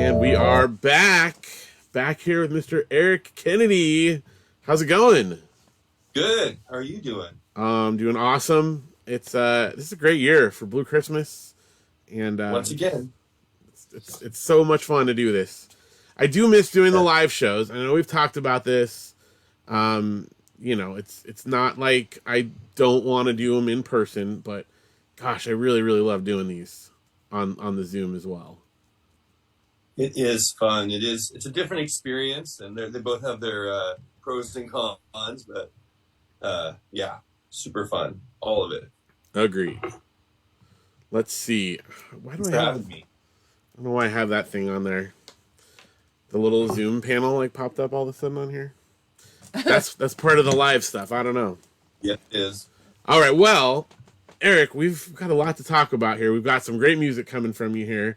And we are back here with Mr. Eric Kennedy. How's it going? Good. How are you doing? Doing awesome. It's this is a great year for Blue Christmas, and once again, it's so much fun to do this. I do miss doing the live shows. I know we've talked about this. You know, it's not like I don't want to do them in person, but gosh, I really love doing these on the Zoom as well. It is fun. It's a different experience, and they both have their pros and cons, but yeah, super fun, all of it. Agreed. Let's see. Why do I have me? I don't know why I have that thing on there. The little Zoom panel like popped up all of a sudden on here. That's part of the live stuff. I don't know. Yeah, it is. All right. Well, Eric, we've got a lot to talk about here. We've got some great music coming from you here.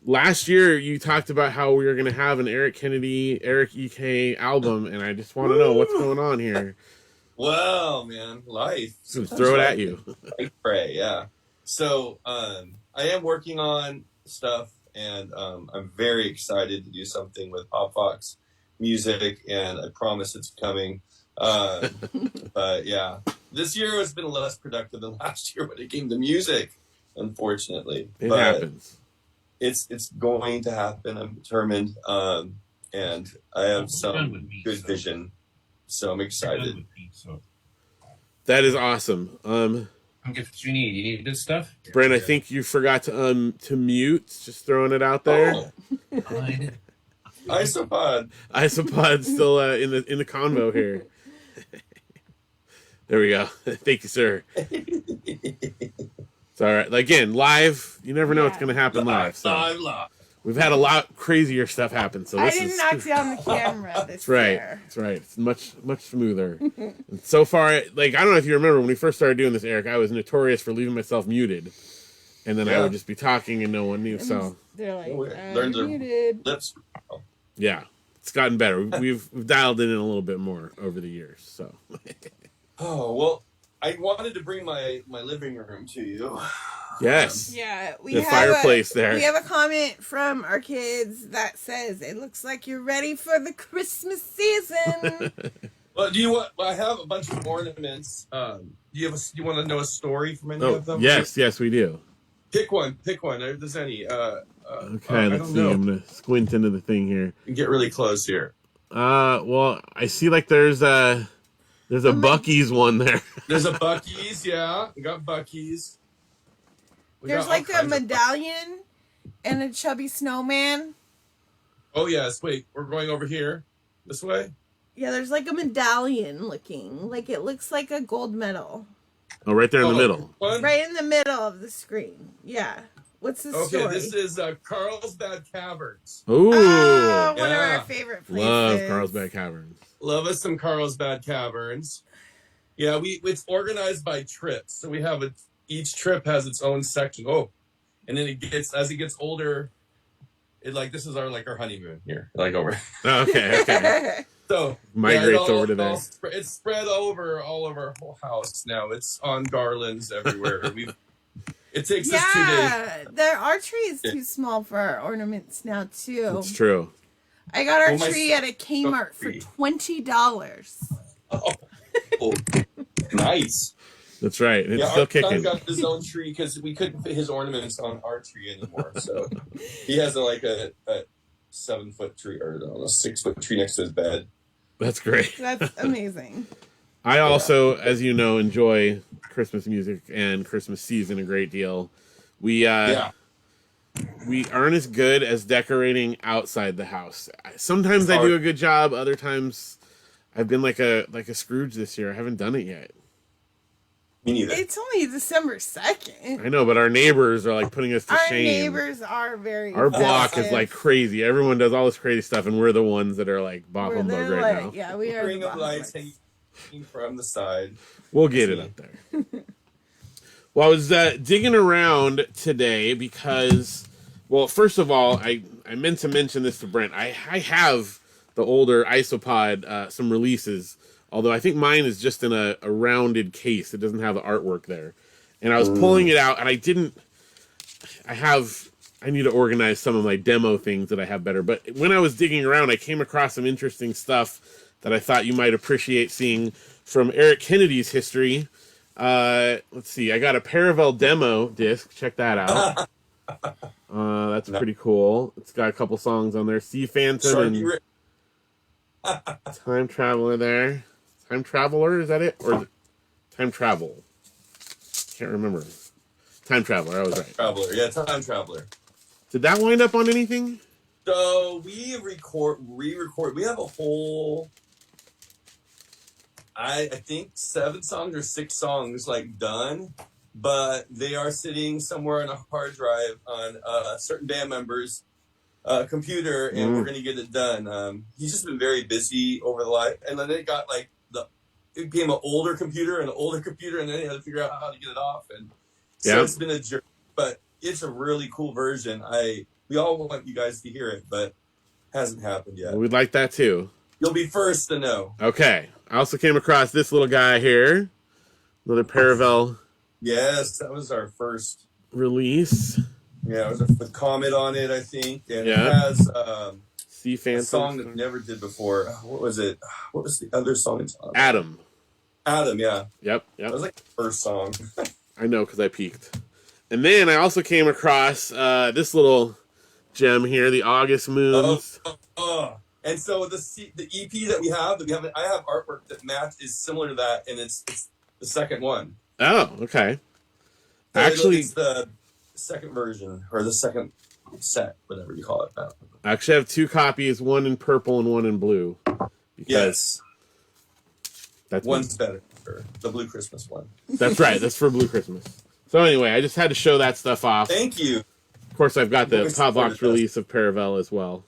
Last year, you talked about how we were going to have an Eric Kennedy, Eric EK album, and I just want to know what's going on here. Well, man, life. Throw it at you. I pray, yeah. So I am working on stuff, and I'm very excited to do something with Pop.vox music, and I promise it's coming. But yeah, this year has been less productive than last year when it came to music, unfortunately. It happens. It's going to happen. I'm determined, and I have some good vision, so I'm excited. That is awesome. Come get what you need. You need this stuff, Brent. I think you forgot to mute. Just throwing it out there. Isopod. Isopod's still in the convo here. There we go. Thank you, sir. It's all right. Again, live. You never know what's going to happen live. So Live. we've had a lot crazier stuff happen. So I this didn't is knock you on the camera this that's right. year. That's right. It's much smoother. And so far, like, I don't know if you remember when we first started doing this, Eric. I was notorious for leaving myself muted, and then I would just be talking and no one knew. So they're like, learned their muted. lips. yeah, it's gotten better. We've dialed it in a little bit more over the years. So Oh well, I wanted to bring my living room to you. yes, Yeah, we the have fireplace there. We have a comment from our kids that says, "It looks like you're ready for the Christmas season." Well, do you want? I have a bunch of ornaments. Do you want to know a story from any of them? Yes, we do. Pick one. If there's any. Okay, let's see. I'm gonna squint into the thing here. And get really close here. Well, I see like there's a Buc-ee's one there. There's a Buc-ee's, yeah. We got Buc-ee's. There's like a medallion and a chubby snowman. Oh yes, wait. We're going over here. This way. Yeah, there's like a medallion looking. Like it looks like a gold medal. Oh, right there in the middle. Right in the middle of the screen. Yeah. What's the story? Okay, this is Carlsbad Caverns. Ooh. Oh, one of our favorite places. Love Carlsbad Caverns. Love us some Carlsbad Caverns. Yeah, it's organized by trips. So we have each trip has its own section. Oh, and then as it gets older, this is our honeymoon here, like over. Okay. So migrates over to there. It's spread over all of our whole house now. It's on garlands everywhere. It takes us 2 days. Our tree is too small for our ornaments now too. It's true. I got our tree at a Kmart for $20. Oh, nice. That's right. It's still our kicking. son got his own tree because we couldn't fit his ornaments on our tree anymore. So he has a 7-foot tree or a 6-foot tree next to his bed. That's great. That's amazing. I also, as you know, enjoy Christmas music and Christmas season a great deal. We aren't as good as decorating outside the house. Sometimes I do a good job. Other times I've been like a Scrooge this year. I haven't done it yet. Me neither. It's only December 2nd. I know, but our neighbors are like putting us to shame. Our neighbors are very Our block is like crazy. Everyone does all this crazy stuff, and we're the ones that are like bop humbug right now. Yeah, we are. Ring of lights hanging from the side. We'll get it up there. Well, I was digging around today because, well, first of all, I meant to mention this to Brent. I have the older Isopod, some releases, although I think mine is just in a rounded case. It doesn't have the artwork there. And I was pulling it out, and I I need to organize some of my demo things that I have better. But when I was digging around, I came across some interesting stuff that I thought you might appreciate seeing from Eric Kennedy's history. Let's see. I got a Paravel demo disc. Check that out. That's pretty cool. It's got a couple songs on there. Sea Phantom and Time Traveler there. Time Traveler, is that it? Or is it Time Travel? Can't remember. Time Traveler, I was right. Traveler, yeah, Time Traveler. Did that wind up on anything? So we re-record. We have a whole, I think 7 songs or 6 songs like done, but they are sitting somewhere on a hard drive on a certain band member's computer, and we're gonna get it done. He's just been very busy over the life, and then it got like it became an older computer, and then he had to figure out how to get it off, and so it's been a journey. But it's a really cool version. We all want you guys to hear it, but hasn't happened yet. We'd like that too. You'll be first to know. Okay. I also came across this little guy here. Another Paravel. Yes, that was our first release. Yeah, it was a comment on it, I think. And it has Sea Phantom. A song that we never did before. What was it? What was the other song? Adam. Adam, yeah. Yep. That was like the first song. I know, because I peeked. And then I also came across this little gem here, the August Moons. And so the EP that we have, I have artwork that is similar to that, and it's the second one. Oh, okay. So Actually, it's the second version, or the second set, whatever you call it. I actually have 2 copies, one in purple and one in blue. Yes. That's one's better for the Blue Christmas one. That's right. That's for Blue Christmas. So anyway, I just had to show that stuff off. Thank you. Of course, I've got the pop.vox release of Paravel as well.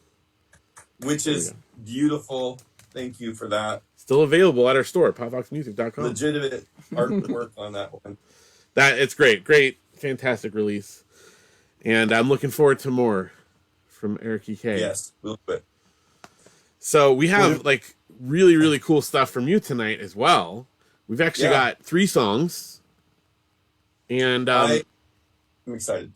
Which is beautiful. Thank you for that. Still available at our store, popvoxmusic.com. Legitimate artwork on that one. It's great, fantastic release, and I'm looking forward to more from Eric EK. Yes, we'll do it. So we have like really cool stuff from you tonight as well. We've actually got 3 songs, and I'm excited.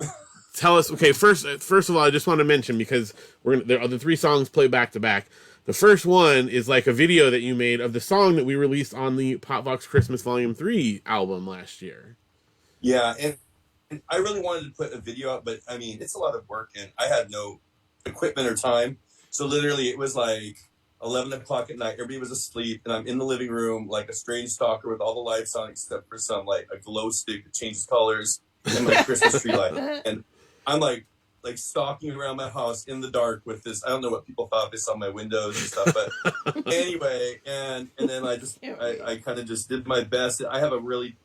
Tell us, okay, first of all, I just want to mention, because the 3 songs play back to back. The first one is like a video that you made of the song that we released on the PopVox Christmas Volume 3 album last year. Yeah, and I really wanted to put a video up, but I mean, it's a lot of work, and I had no equipment or time. So literally, it was like 11 o'clock at night. Everybody was asleep, and I'm in the living room like a strange stalker with all the lights on, except for some like a glow stick that changes colors and my Christmas tree light. And I'm like stalking around my house in the dark with this. I don't know what people thought they saw my windows and stuff, but anyway, and then I kind of just did my best. I have a really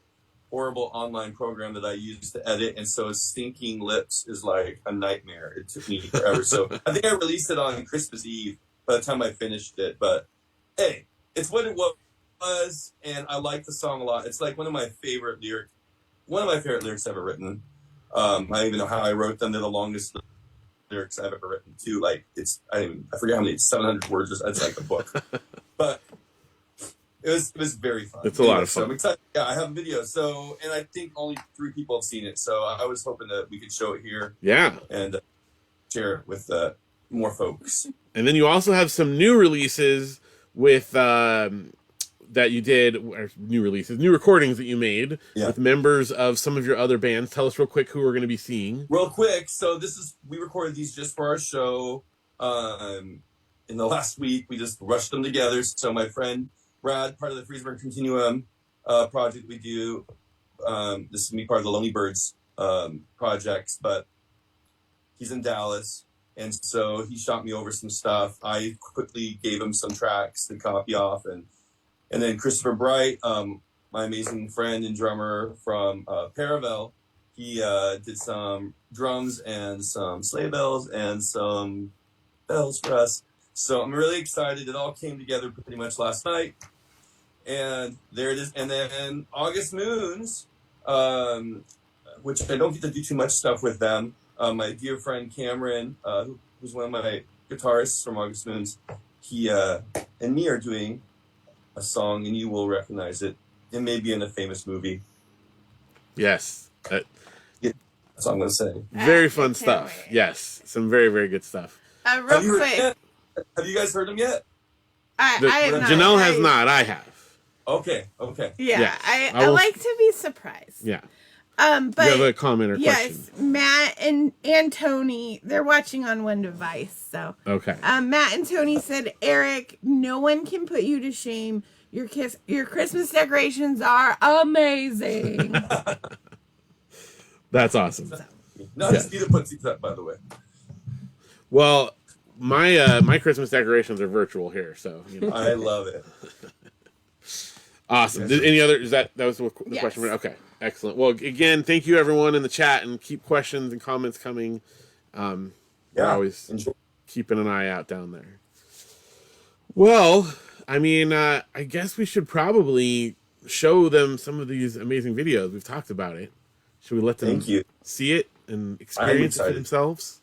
horrible online program that I use to edit, and so syncing lips is like a nightmare. It took me forever. So I think I released it on Christmas Eve by the time I finished it. But hey, it's what it was, and I like the song a lot. It's like one of my favorite lyrics ever written. I don't even know how I wrote them. They're the longest lyrics I've ever written too. Like I forget how many, 700 words. It's like a book, but it was very fun. It's a lot of fun. So I'm excited. Yeah, I have a video. So, and I think only 3 people have seen it. So I was hoping that we could show it here. Yeah, and share it with more folks. And then you also have some new releases with that you did, or new recordings that you made with members of some of your other bands. Tell us real quick who we're going to be seeing. Real quick, so we recorded these just for our show. In the last week, we just rushed them together. So my friend Brad, part of the Freezeburg Continuum project we do, this is me, part of the Lonely Birds projects, but he's in Dallas. And so he shot me over some stuff. I quickly gave him some tracks to copy off, and then Christopher Bright, my amazing friend and drummer from Paravel, he did some drums and some sleigh bells and some bells for us. So I'm really excited. It all came together pretty much last night. And there it is. And then August Moons, which I don't get to do too much stuff with them. My dear friend Cameron, who's one of my guitarists from August Moons, he and me are doing a song, and you will recognize it. It may be in a famous movie. Yes. That's all I'm going to say. Very fun stuff. wait. Yes, some very, very good stuff. Real quick. Have you guys heard him yet? I have not. Janelle has not. I have. Okay. Yeah, Yes, I will- like to be surprised. Yeah. But you have a comment or yes, question? Matt and Tony, they're watching on one device. So Okay. Matt and Tony said, Eric, no one can put you to shame. Your Christmas decorations are amazing. That's awesome. Not as neat to put these up, by the way. Well, my Christmas decorations are virtual here, so you know. I love it. Awesome. Any other? That was the question? Okay, excellent. Well, again, thank you everyone in the chat, and keep questions and comments coming. We're always keeping an eye out down there. Well, I mean, I guess we should probably show them some of these amazing videos. We've talked about it. Should we let them see it and experience it for themselves?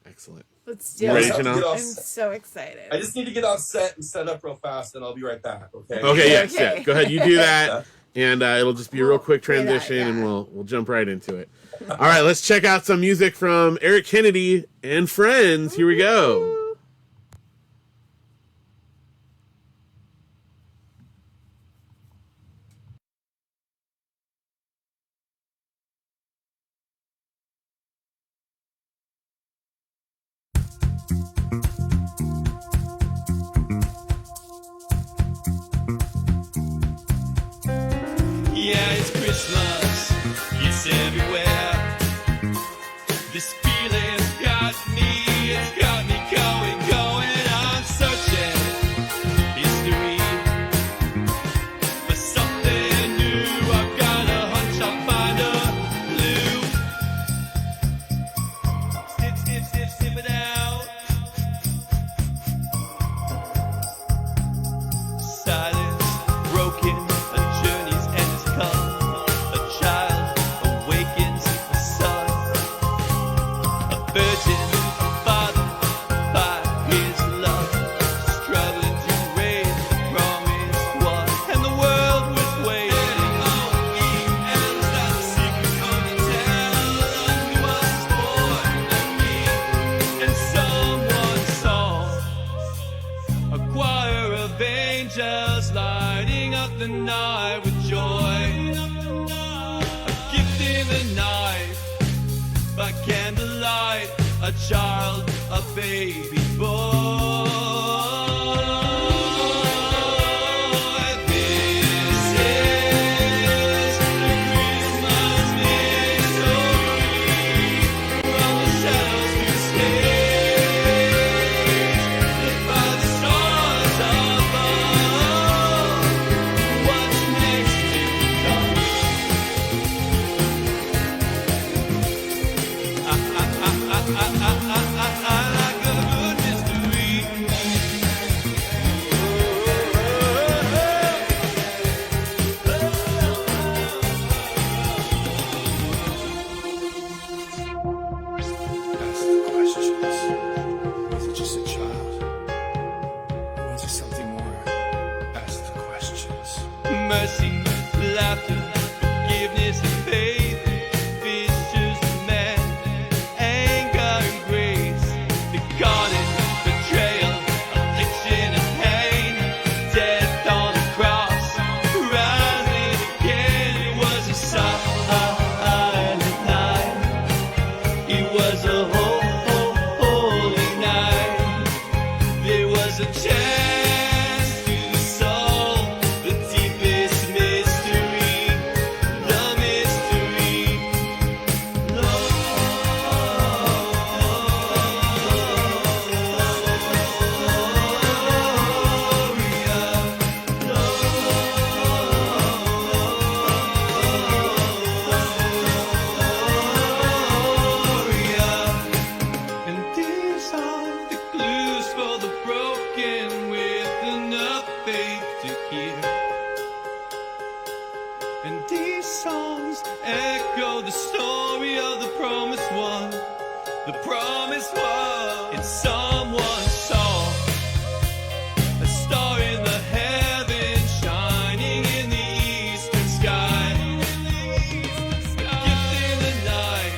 Excellent. Let's do Ready, it. Janelle? I'm so excited. I just need to get off set and set up real fast, and I'll be right back. Okay. Okay. Yes. Yeah. Go ahead. You do that, and it'll just be a real quick transition, and we'll jump right into it. All right. Let's check out some music from Eric Kennedy and friends. Here we go. Yeah, it's Christmas. It's everywhere. This feeling's got me. It's got me going. I'm searching history for something new. I've got a hunch I'll find a clue. Snip it out. Silence broken. The night with joy, a gift in the night, by candlelight, a child, a baby boy. This is the Christmas mystery, from the shadows to stage, lit by the stars above. What's next to come? I like a good mystery. Ask the questions. Was it just a child? Or was it something more? Ask the questions. Mercy, laughter, forgiveness, and faith, fissures of man, anger and grace, the garden, betrayal, affliction and pain, death on the cross, rising again. It was a silent night. It was a holy night. There was a chance to solve the deepest mystery, the mystery. And these are the clues for the broken with enough faith to hear. And these songs echo the story of the promised one, the promised one. And someone saw a star in the heavens shining in the eastern sky. A gift in the night,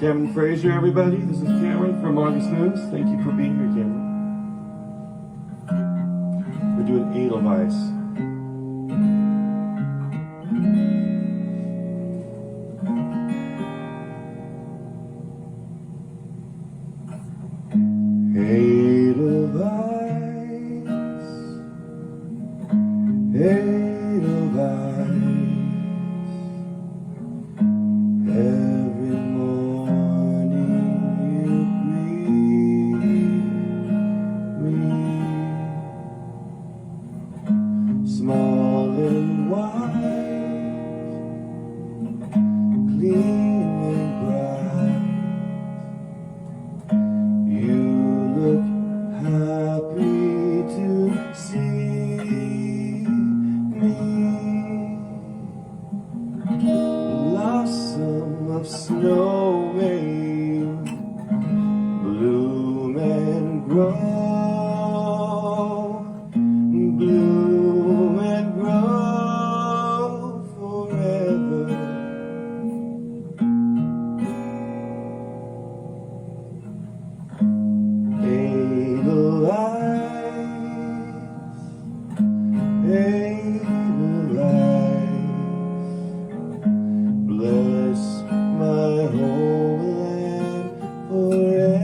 Cameron Fraser, everybody. This is Cameron from August News. Thank you for being here, Cameron. We're doing Edelweiss. Edelweiss, Edelweiss. Every morning you greet me, small and white, clean and bright. You look happy to see me. Blossom of snow may bloom and grow, bloom and grow forever. Edelweiss, bless my homeland forever.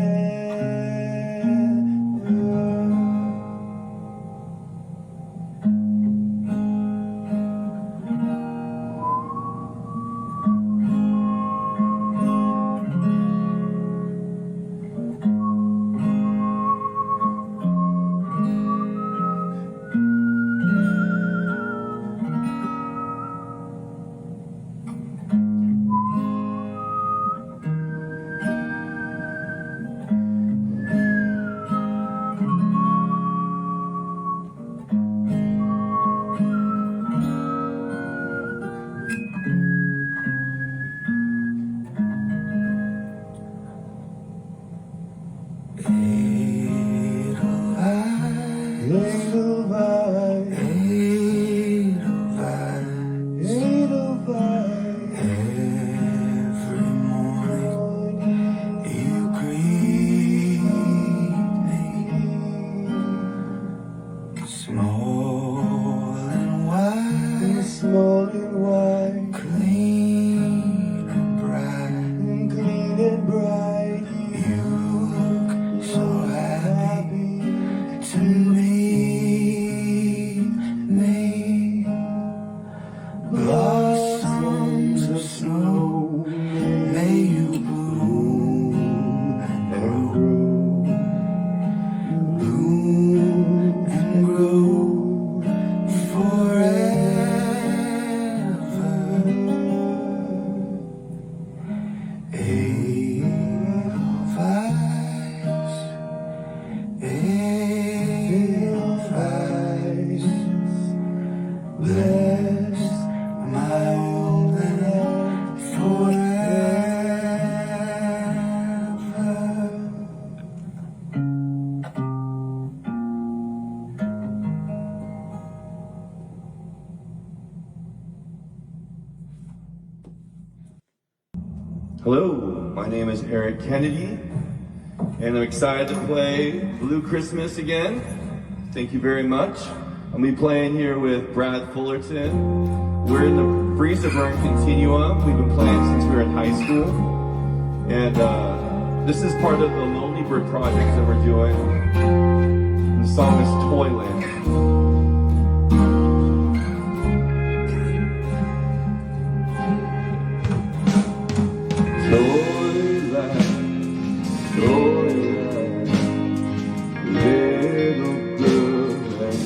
Small and white, clean and bright, you look so happy to meet me. Blossoms of snow, may you bloom and grow, bloom and grow forever. Edelweiss, bless my old land forever. Hello, my name is Eric Kennedy, and I'm excited to play Blue Christmas again. Thank you very much. I'll be playing here with Brad Fullerton. We're in the Freezer Burn Continuum. We've been playing since we were in high school. And this is part of the Lonely Bird project that we're doing. And the song is Toyland. Toyland, little girl and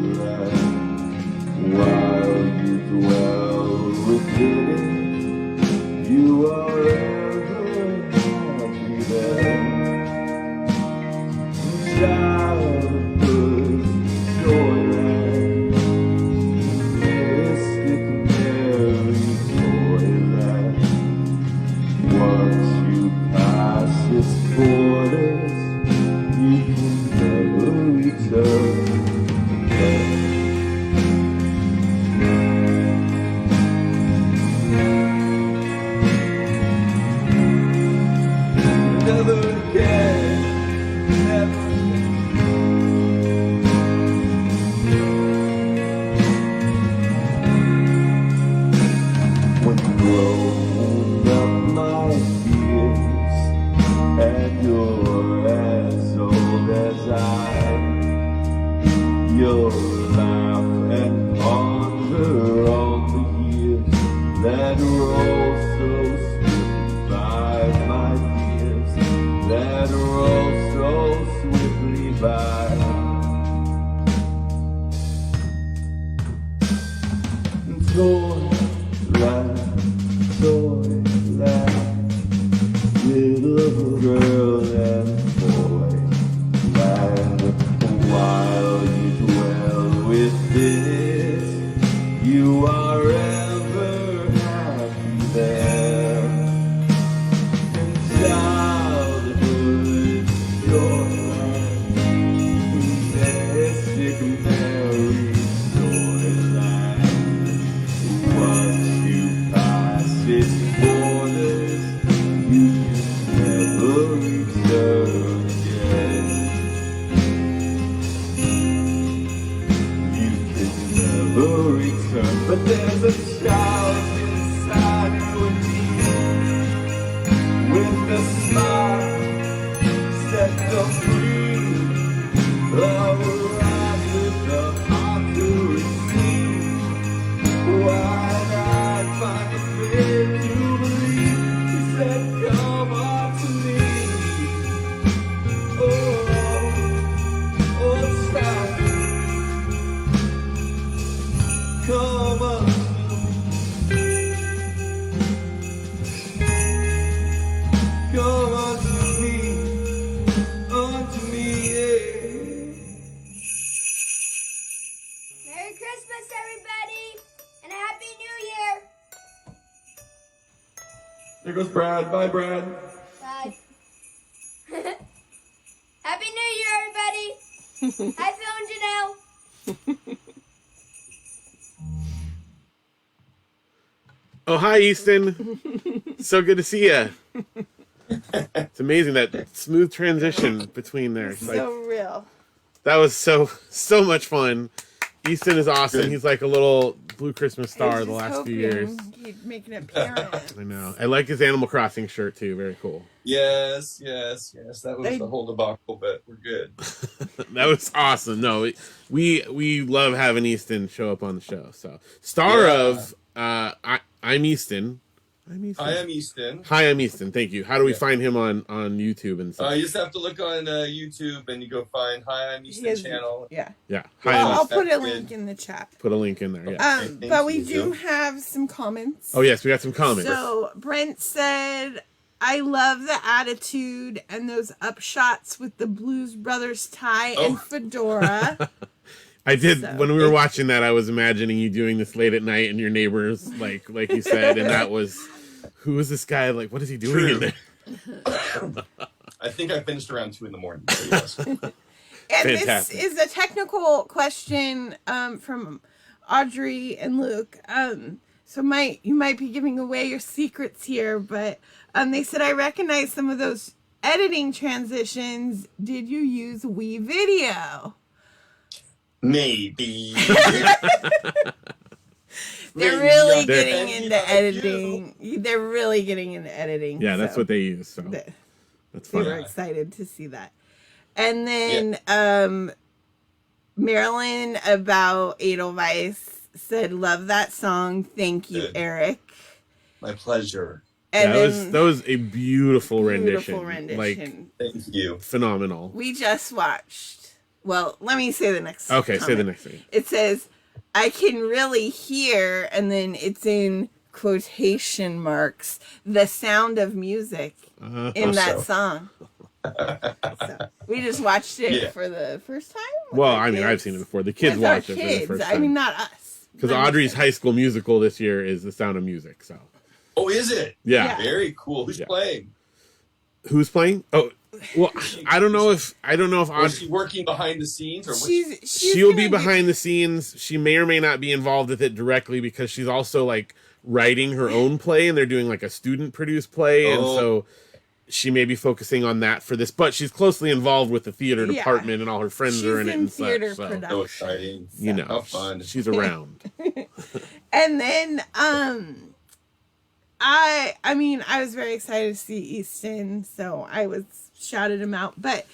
Toyland, while you dwell within, you are ever happy there. Childhood your laugh and ponder on the years that roll so swiftly by, my dears, that roll so swiftly by. Toyland, little girl and boy, land, while you dwell within it, you are ever happy there. And childhood, your land, majestic Mary, Toyland, once you pass its borders, you can never return again. You can never return. But there's a child inside you and me, with a smile set them free. Love rise with the heart to receive. Wide-eyed, find a faith to believe. He said, come on to me. Oh, child, come on to me. Come on to me, yeah. Merry Christmas, everybody, and a Happy New Year. There goes Brad. Bye, Brad. Bye. Happy New Year, everybody. Hi, Phil and Janelle. Oh, hi, Easton. So good to see you. It's amazing that smooth transition between there. It's like, So real. that was so much fun. Easton is awesome. He's like a little Blue Christmas star the last few years. He'd make an appearance. I know. I like his Animal Crossing shirt too. Very cool. Yes. That was the whole debacle, but we're good. That was awesome. No, we love having Easton show up on the show. So, star of I'm Easton. I am Easton. Hi, I'm Easton. Thank you. How do we find him on YouTube and stuff? You just have to look on YouTube and you go find Hi, I'm Easton channel. Yeah. Yeah. Well, Hi, I'm I'll Easton. put a link in the chat. Put a link in there. Yeah. But we do have some comments. Oh yes, we got some comments. So Brent said, I love the attitude and those upshots with the Blues Brothers tie and fedora. I did So- when we were watching that. I was imagining you doing this late at night and your neighbors, like you said, and that was, who is this guy? Like, what is he doing in there? I think I finished around 2 a.m. So yes. And Fantastic. this is a technical question from Audrey and Luke. So you might be giving away your secrets here, but they said, I recognize some of those editing transitions. Did you use WeVideo? Maybe. They're really getting into editing. They're really getting into editing. Yeah, that's so what they use. So that's they fun. were excited to see that. And then Marilyn about Edelweiss said, love that song. Thank you, Good. Eric. My pleasure. And that was a beautiful rendition. Like, thank you. Phenomenal. we just watched. Well, let me say the next. Okay, say the comment. next thing. It says, I can really hear, and then it's in quotation marks, the sound of music in that song. So, we just watched it for the first time. Well, I mean, I've seen it before. The kids With our watched it for the first time. I mean, not us. Because Audrey's High School Musical this year is The Sound of Music. So. Oh, is it? Yeah. Very cool. Who's playing? Who's playing? Oh, well, I don't know if Audrey. Is she working behind the scenes, or She'll be behind the scenes. She may or may not be involved with it directly because she's also like writing her own play, and they're doing like a student produced play, and so she may be focusing on that for this. But she's closely involved with the theater department, and all her friends are in it and such. So, so exciting. you know, How fun. she's around. And then I mean, I was very excited to see Easton, so I shouted him out. But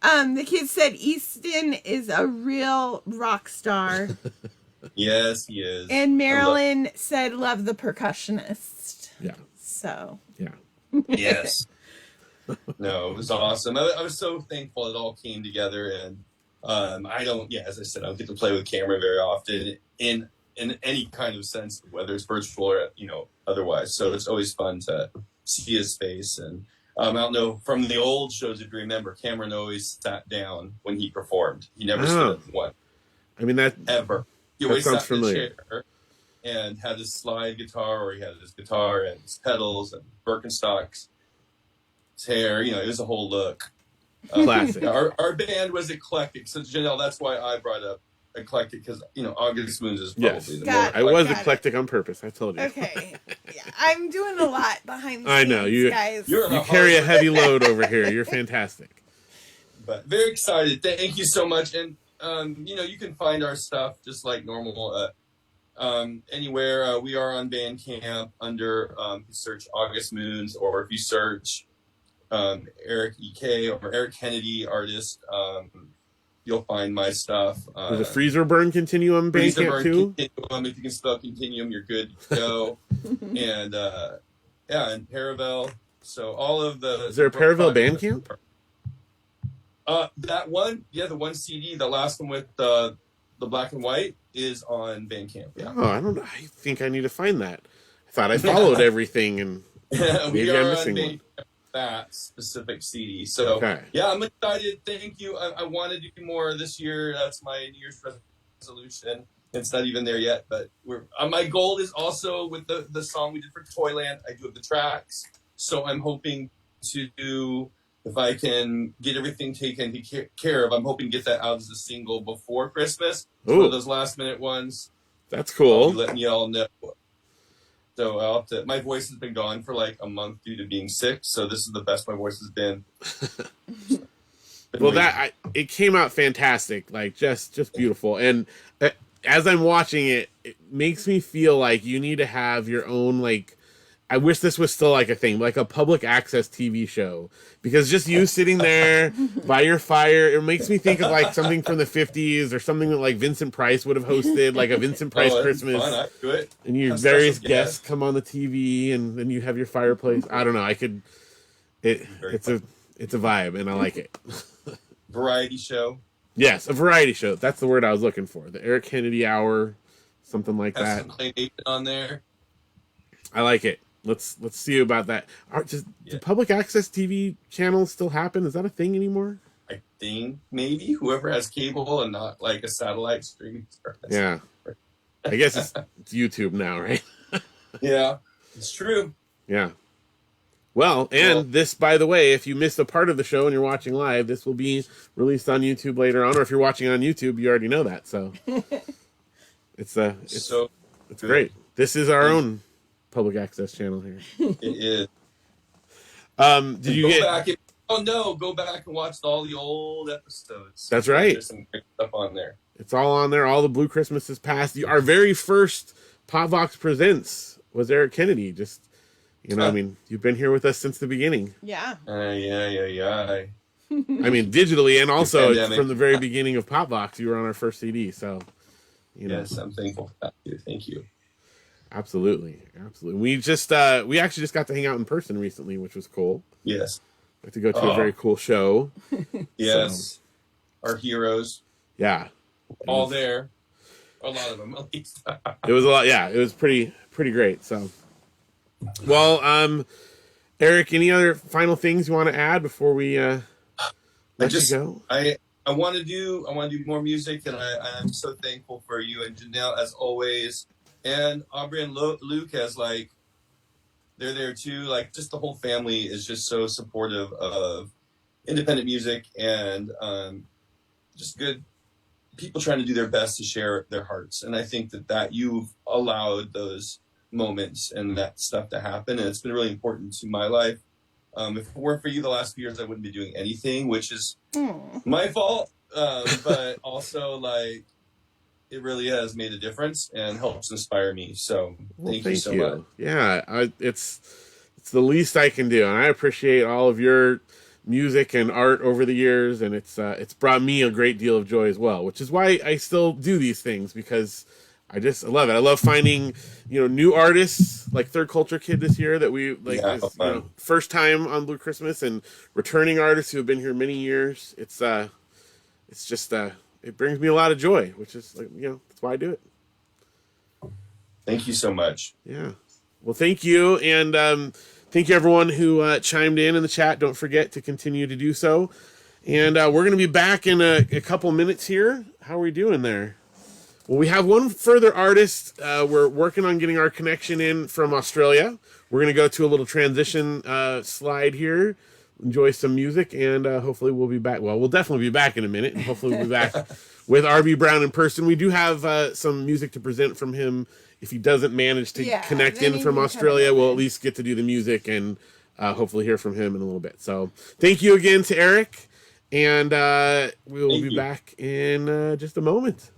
The kid said Easton is a real rock star. Yes, he is. And Marilyn said, love the percussionist. Yeah. So. Yeah. Yes. No, it was awesome. I was so thankful it all came together. And as I said, I don't get to play with camera very often in any kind of sense, whether it's virtual or, otherwise. So it's always fun to see his face. And I don't know, from the old shows, if you remember, Cameron always sat down when he performed. He never stood up one. I mean, that ever. He that always sounds sat in a familiar. chair and had his slide guitar, or he had his guitar and his pedals and Birkenstocks, his hair. It was a whole look. Classic. Our band was eclectic. So Janelle, that's why I brought up eclectic, because August Moons is probably the more I was Got it. eclectic on purpose. I told you. Okay. Yeah, I'm doing a lot behind the I scenes, know you. guys. You carry a heavy load over here. You're fantastic. But very excited. Thank you so much. And you can find our stuff just like normal anywhere. We are on Bandcamp under search August Moons, or if you search Eric EK or Eric Kennedy artist, you'll find my stuff. Does the Freezer Burn Continuum Bandcamp too? Continuum. If you can spell Continuum, you're good to go. And and Paravel. So all of the. Is there a Paravel Bandcamp? That one, the one CD, the last one with the black and white, is on Bandcamp. Yeah. Oh, I don't know. I think I need to find that. I thought I followed everything, and maybe I'm missing one. That specific CD. So I'm excited. Thank you. I want to do more this year. That's my New Year's resolution. It's not even there yet, but my goal is also with the song we did for Toyland. I do have the tracks, so I'm hoping to do. If I can get everything taken care of, I'm hoping to get that out as a single before Christmas. One of those last minute ones. That's cool. Letting you all know. So I'll have to. My voice has been gone for like a month due to being sick. So this is the best my voice has been. Well, it came out fantastic, like just beautiful. And as I'm watching it, it makes me feel like you need to have your own like. I wish this was still like a thing, like a public access TV show, because just you sitting there by your fire, it makes me think of like something from the 50s or something that like Vincent Price would have hosted, like a Vincent Price Christmas. Fun. I do it. And your various guests come on the TV, and then you have your fireplace. I don't know. It's a vibe, and I like it. Variety show. Yes, a variety show. That's the word I was looking for. The Eric Kennedy Hour, something like Have that. some claymation on there. I like it. Let's see about that. Do public access TV channels still happen? Is that a thing anymore? I think maybe whoever has cable and not like a satellite streaming service. Yeah. I guess it's YouTube now, right? Yeah, it's true. Yeah. Well, and this, by the way, if you missed a part of the show and you're watching live, this will be released on YouTube later on. Or if you're watching on YouTube, you already know that. So it's great. This is our own public access channel here. It is. Did you go back and watch all the old episodes. That's right. There's some great stuff on there. It's all on there. All the Blue Christmases past. Our very first pop.vox presents was Eric Kennedy. Just, I mean, you've been here with us since the beginning. Yeah. Yeah. I mean, digitally, and also from the very beginning of pop.vox, you were on our first CD. So, Yes, I'm thankful for that too. Thank you. Absolutely. We actually just got to hang out in person recently, which was cool. Yes. Got to go to a very cool show. Yes. Our heroes. Yeah. All there. A lot of them, at least. It was a lot. Yeah, it was pretty great. So, well, Eric, any other final things you want to add before we let you go? I want to do more music, and I'm so thankful for you and Janelle as always. And Aubrey and Luke as like, they're there too. Like, just the whole family is just so supportive of independent music and just good people trying to do their best to share their hearts. And I think that you've allowed those moments and that stuff to happen. And it's been really important to my life. If it weren't for you the last few years, I wouldn't be doing anything, which is my fault. But also like, it really has made a difference and helps inspire me. So thank you so much. Yeah, it's the least I can do, and I appreciate all of your music and art over the years, and it's brought me a great deal of joy as well, which is why I still do these things, because I love it. I love finding, new artists like Third Culture Kid this year that we like, first time on Blue Christmas, and returning artists who have been here many years. It's just it brings me a lot of joy, which is that's why I do it. Thank you so much. Yeah. Well, thank you. And thank you everyone who chimed in the chat. Don't forget to continue to do so. And we're going to be back in a couple minutes here. How are we doing there? Well, we have one further artist. We're working on getting our connection in from Australia. We're going to go to a little transition slide here, enjoy some music, and hopefully we'll be back. Well, we'll definitely be back in a minute, and hopefully we'll be back with RB Brown in person. We do have some music to present from him. If he doesn't manage to connect in from Australia, we'll at least get to do the music and hopefully hear from him in a little bit. So thank you again to Eric, and we will be back in just a moment.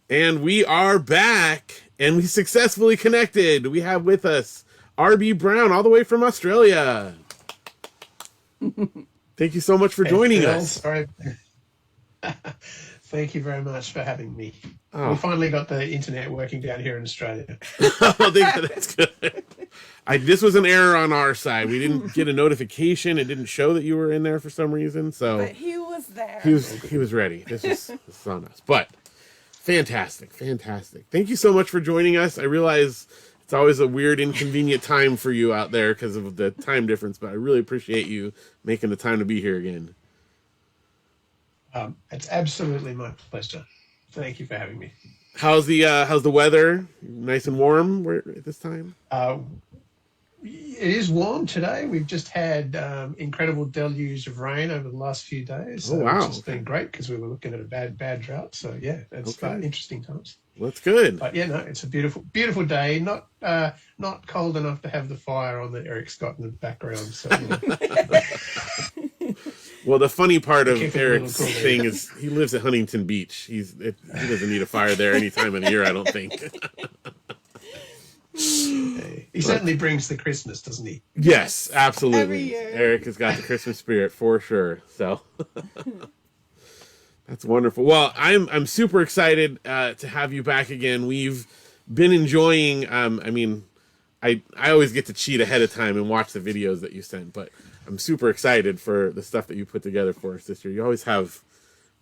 And we are back, and we successfully connected. We have with us RB Brown, all the way from Australia. Thank you so much for joining us. Sorry. Thank you very much for having me. Oh. We finally got the internet working down here in Australia. That's good. This was an error on our side. We didn't get a notification. It didn't show that you were in there for some reason. So but he was there. He was ready. This is on us. But fantastic. Thank you so much for joining us. I realize it's always a weird, inconvenient time for you out there because of the time difference, but I really appreciate you making the time to be here again. It's absolutely my pleasure. Thank you for having me. How's the weather? Nice and warm at this time? It is warm today. We've just had incredible deluge of rain over the last few days. Oh, wow. Which has been great because we were looking at a bad drought. So, yeah, it's interesting times. Well, that's good. But, yeah, no, it's a beautiful day. Not cold enough to have the fire on that Eric's got in the background. So, Well, the funny part of Eric's thing is he lives at Huntington Beach. He doesn't need a fire there any time of the year, I don't think. He certainly brings the Christmas, doesn't he? Yes, absolutely. Every year. Eric has got the Christmas spirit for sure. So that's wonderful. Well, I'm super excited to have you back again. We've been enjoying. I always get to cheat ahead of time and watch the videos that you send, but I'm super excited for the stuff that you put together for us this year. You always have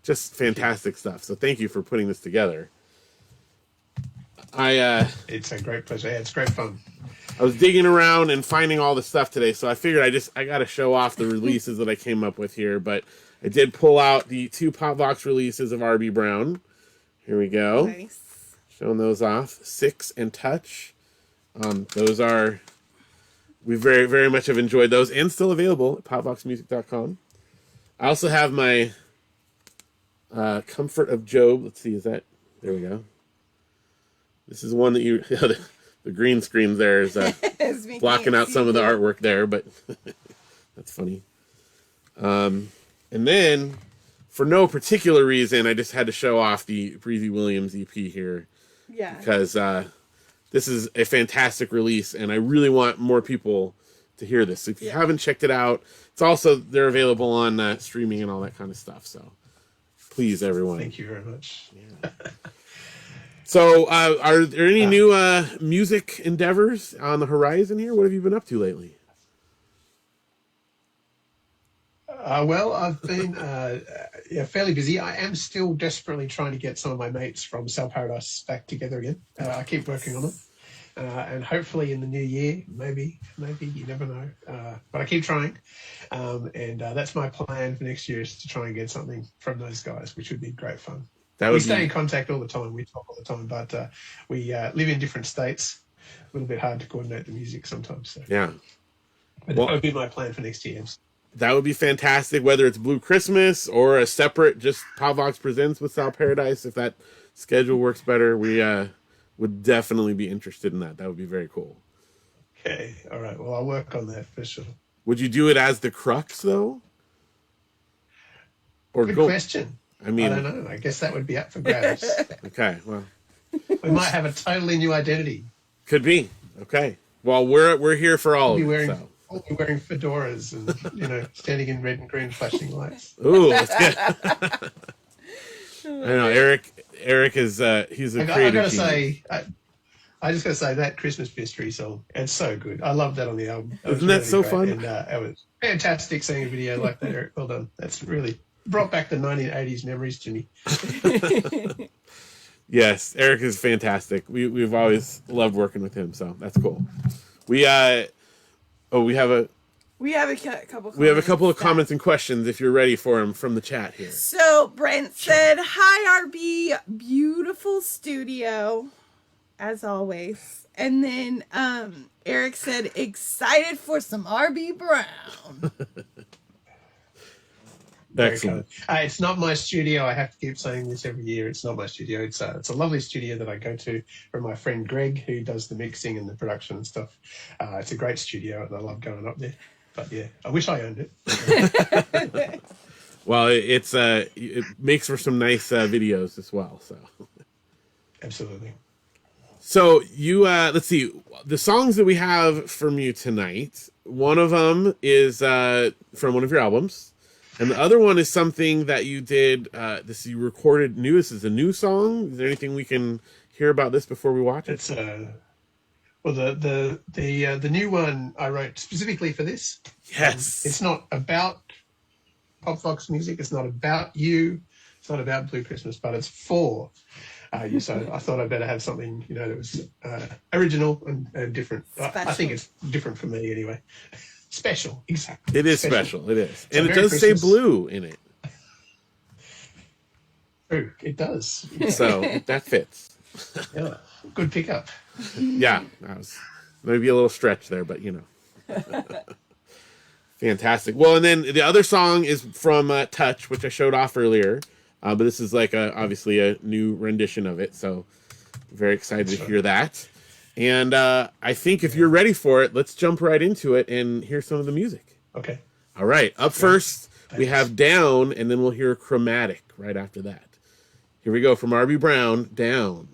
just fantastic stuff. So thank you for putting this together. It's a great pleasure. Yeah, it's great fun. I was digging around and finding all the stuff today, so I figured I got to show off the releases that I came up with here. But I did pull out the 2 Pop.vox releases of R.B. Brown. Here we go. Nice. Showing those off. 6 and Touch. Those are, we very, very much have enjoyed those and still available at popvoxmusic.com. I also have my Comfort of Job. Let's see, there we go. This is one that the green screen there is blocking out some of the artwork there, but that's funny. And then, for no particular reason, I just had to show off the Breezy Williams EP here. Yeah. Because this is a fantastic release, and I really want more people to hear this. So if you haven't checked it out, they're available on streaming and all that kind of stuff. So please, everyone. Thank you very much. Yeah. So, are there any new music endeavors on the horizon here? What have you been up to lately? Well, I've been fairly busy. I am still desperately trying to get some of my mates from Soul Paradise back together again. I keep working on them. And hopefully in the new year, maybe, you never know. But I keep trying. And that's my plan for next year, is to try and get something from those guys, which would be great fun. We stay in contact all the time. We talk all the time, but we live in different states. A little bit hard to coordinate the music sometimes. So. Yeah. But that would be my plan for next year. That would be fantastic, whether it's Blue Christmas or a separate, just pop.vox presents with Soul Paradise. If that schedule works better, we would definitely be interested in that. That would be very cool. Okay. All right. Well, I'll work on that for sure. Would you do it as the Crux, though? Or Good question. I mean, I don't know. I guess that would be up for grabs. Okay, well, we might have a totally new identity. Could be. Okay. Well, we're here for all of it. We'll be wearing fedoras and standing in red and green flashing lights. Ooh, that's good. I know Eric is he's a creative. I just gotta say that Christmas Mystery song, it's so good. I love that on the album. Isn't that so fun? And it was fantastic seeing a video like that, Eric. Well done. That's really brought back the 1980s memories to me. Yes, Eric is fantastic. We've always loved working with him, so that's cool. We have a couple of comments and questions if you're ready for them from the chat here. So Brent said, "Hi RB, beautiful studio, as always." And then Eric said, "Excited for some RB Brown." Excellent. It's not my studio. I have to keep saying this every year. It's not my studio. It's a lovely studio that I go to from my friend Greg, who does the mixing and the production and stuff. It's a great studio, and I love going up there. But yeah, I wish I owned it. Well, it makes for some nice videos as well. So absolutely. So you let's see, the songs that we have from you tonight. One of them is from one of your albums. And the other one is something that you did. You recorded new. This is a new song. Is there anything we can hear about this before we watch it? It's well, the new one I wrote specifically for this. Yes. It's not about Pop.vox music. It's not about you. It's not about Blue Christmas, but it's for you. So I thought I'd better have something that was original and different. I think it's different for me anyway. Special, exactly. It is special. It is. And it does say blue in it. True, it does. So that fits. Yeah, good pickup. Yeah, that was maybe a little stretch there, but you know. Fantastic. Well, and then the other song is from Touch, which I showed off earlier. But this is like obviously a new rendition of it. So very excited to hear that. And I think if you're ready for it, let's jump right into it and hear some of the music. Okay. All right. Up first, we have Down, and then we'll hear Chromatic right after that. Here we go from R.B. Brown, Down.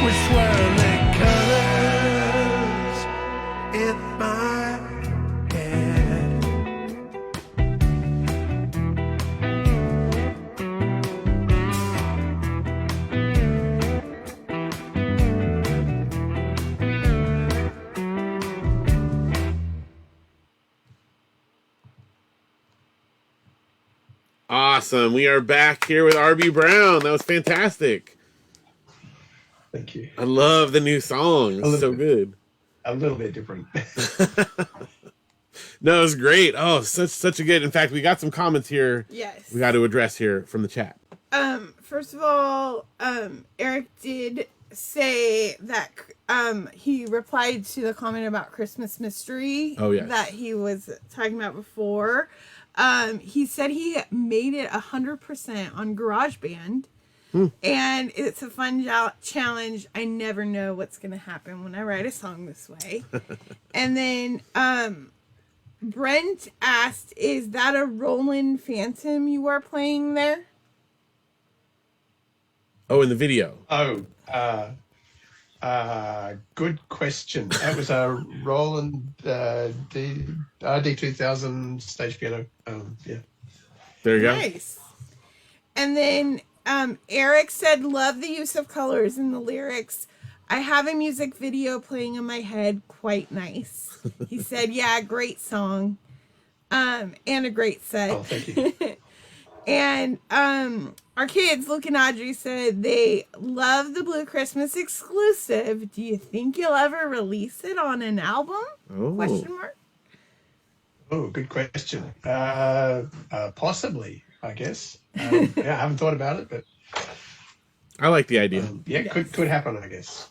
with swirling colors in my head. Awesome. We are back here with RB Brown. That was fantastic. Thank you. I love the new song. It's so good. A little bit different. No, it was great. Oh, such a good. In fact, we got some comments here. Yes. We got to address here from the chat. First of all, Eric did say that he replied to the comment about Christmas Mystery. Oh, yes. That he was talking about before. He said he made it 100% on GarageBand. And it's a fun challenge. I never know what's going to happen when I write a song this way. And then Brent asked, is that a Roland Phantom you are playing there? Oh, in the video. Oh, good question. That was a Roland D2000 stage piano. Yeah. There you go. Nice. And then Eric said, love the use of colors in the lyrics. I have a music video playing in my head. Quite nice. He said, yeah, great song. And a great set. Oh, thank you. And our kids, Luke and Audrey, said they love the Blue Christmas exclusive. Do you think you'll ever release it on an album? Oh. Question mark. Oh, good question. Possibly, I guess. Yeah, I haven't thought about it, but I like the idea. yeah, could happen, I guess.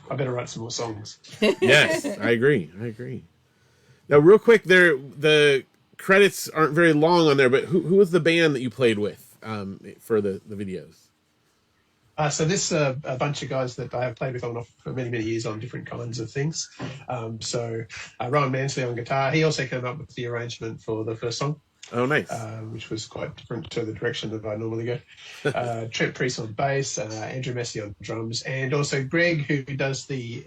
I better write some more songs. Yes, I agree. Now, real quick, the credits aren't very long on there, but who was the band that you played with for the videos? So this a bunch of guys that I have played with on and off for many, many years on different kinds of things. So Ryan Mansley on guitar. He also came up with the arrangement for the first song. Oh, nice. Which was quite different to the direction that I normally go. Trent Priest on bass, Andrew Messi on drums, and also Greg, who does the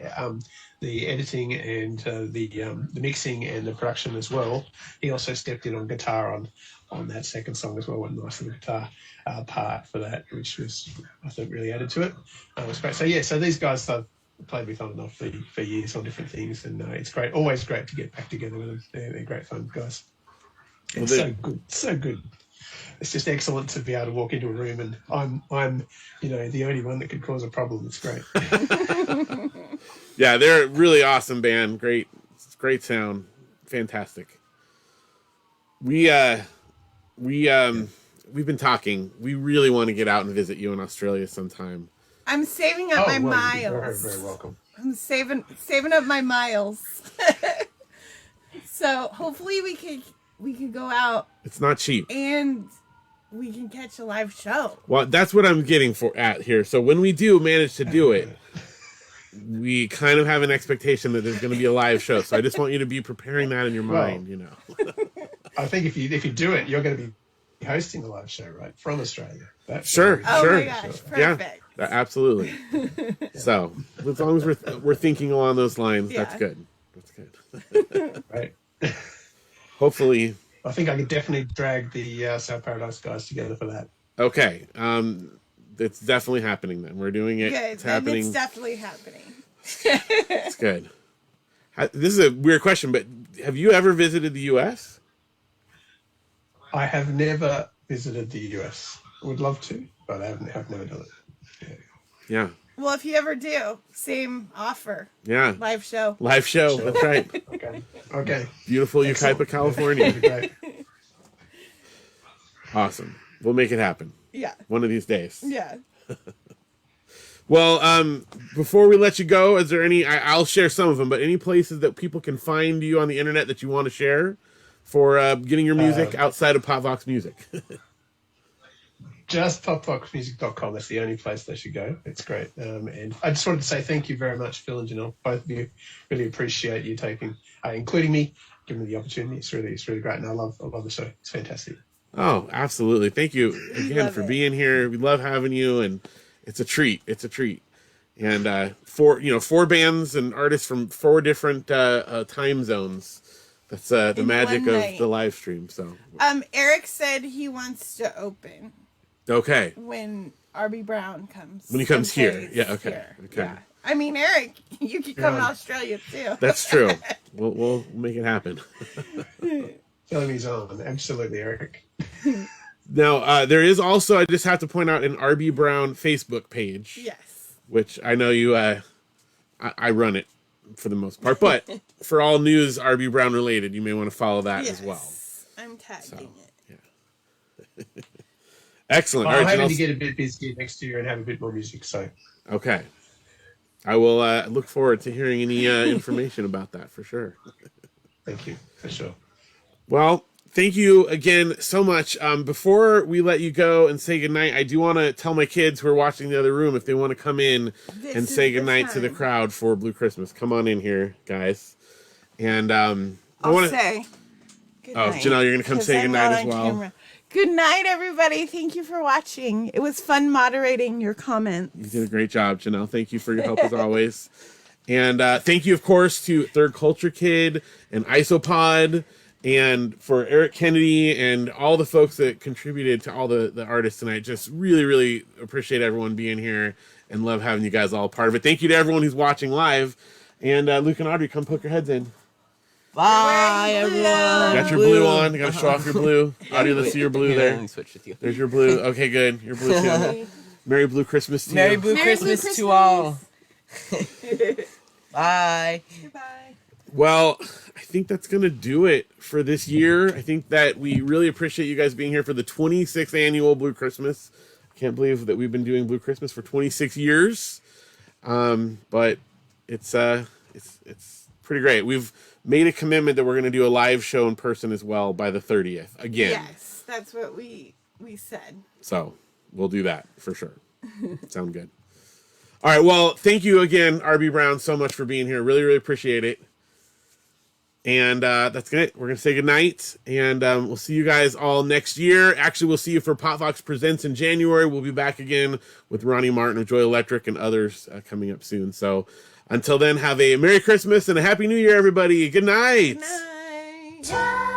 editing and the mixing and the production as well. He also stepped in on guitar on that second song as well. One nice little guitar part for that, which was, I think, really added to it. It was great. So yeah, so these guys I've played with on and off for years on different things, and it's great. Always great to get back together with them. They're great fun guys. It's so good. It's just excellent to be able to walk into a room and I'm the only one that could cause a problem. It's great. Yeah, they're a really awesome band. Great sound, fantastic. We've been talking. We really want to get out and visit you in Australia sometime. I'm saving up my miles. You're very, very welcome. I'm saving up my miles. So hopefully we could go out. It's not cheap. And we can catch a live show. Well, that's what I'm getting at here. So when we do manage to do it, we kind of have an expectation that there's going to be a live show. So I just want you to be preparing that in your mind, I think if you do it, you're going to be hosting a live show, right? From Australia. Sure. Oh my gosh, perfect. Yeah, absolutely. So as long as we're thinking along those lines, Yeah. that's good. Right. Hopefully. I think I could definitely drag the South Paradise guys together for that. Okay. It's definitely happening then. We're doing it. Good. It's happening. It's definitely happening. It's good. This is a weird question, but have you ever visited the U.S.? I have never visited the US. I would love to, but I've never done it. Yeah. Well, if you ever do, same offer. Yeah. Live show. Live show. Sure. That's right. Okay. Beautiful Excellent. Yucaipa, California. Great. Awesome. We'll make it happen. Yeah. One of these days. Yeah. Well, before we let you go, is there any, I'll share some of them, but any places that people can find you on the internet that you want to share for getting your music outside of Pop.vox Music? Just pop.voxmusic.com. That's the only place they should go. It's great. And I just wanted to say thank you very much, Phil and Janelle, both of you. Really appreciate you including me, giving me the opportunity. It's really great, and I love the show. It's fantastic. Oh, absolutely. Thank you again for being here. We love having you, and it's a treat. and four bands and artists from 4 different time zones. That's the In magic one of night. the live stream. So Eric said he wants to open okay, when RB Brown comes. when he comes and here, plays yeah, okay, here. okay. Yeah. I mean, Eric, you could come to Yeah. Australia too. That's true. We'll make it happen. Tell him he's on. Absolutely, Eric. Now, there is also, I just have to point out, an RB Brown Facebook page. Yes. Which I know you, I run it for the most part. But for all news RB Brown related, you may want to follow that as well. I'm tagging it. Excellent. I'm All right, hoping Janelle. to get a bit busy next year and have a bit more music. So Okay. I will look forward to hearing any information about that for sure. thank you for sure. Well, thank you again so much. Before we let you go and say goodnight, I do want to tell my kids who are watching the other room if they want to come in This and is say the goodnight to the time. crowd for Blue Christmas. Come on in here, guys. And I'll say good Oh, night, Janelle, you're going to come 'cause say I'm goodnight not as on well. camera. Good night, everybody. Thank you for watching. It was fun moderating your comments. You did a great job, Janelle. Thank you for your help as always. And thank you, of course, to Third Culture Kid and Isopod, and for Eric Kennedy and all the folks that contributed to all the artists tonight. Just really, really appreciate everyone being here and love having you guys all part of it. Thank you to everyone who's watching live. And Luke and Audrey, come poke your heads in. Bye, everyone. Got your blue on. You got to show off your blue. Audrey, let's see your blue Here, there. let me switch with you. There's your blue. Okay, good. Your blue too. Merry Blue Christmas to Merry you. Blue Christmas to all. Bye. Goodbye. Well, I think that's going to do it for this year. I think that we really appreciate you guys being here for the 26th annual Blue Christmas. I can't believe that we've been doing Blue Christmas for 26 years. But it's pretty great. We've made a commitment that we're going to do a live show in person as well by the 30th again. Yes, that's what we said. So we'll do that for sure. Sound good. All right. Well, thank you again, RB Brown, so much for being here. Really, really appreciate it. And that's it. We're going to say goodnight. And we'll see you guys all next year. Actually, we'll see you for pop.vox Presents in January. We'll be back again with Ronnie Martin of Joy Electric and others coming up soon. So until then, have a Merry Christmas and a Happy New Year, everybody. Good night. Good night.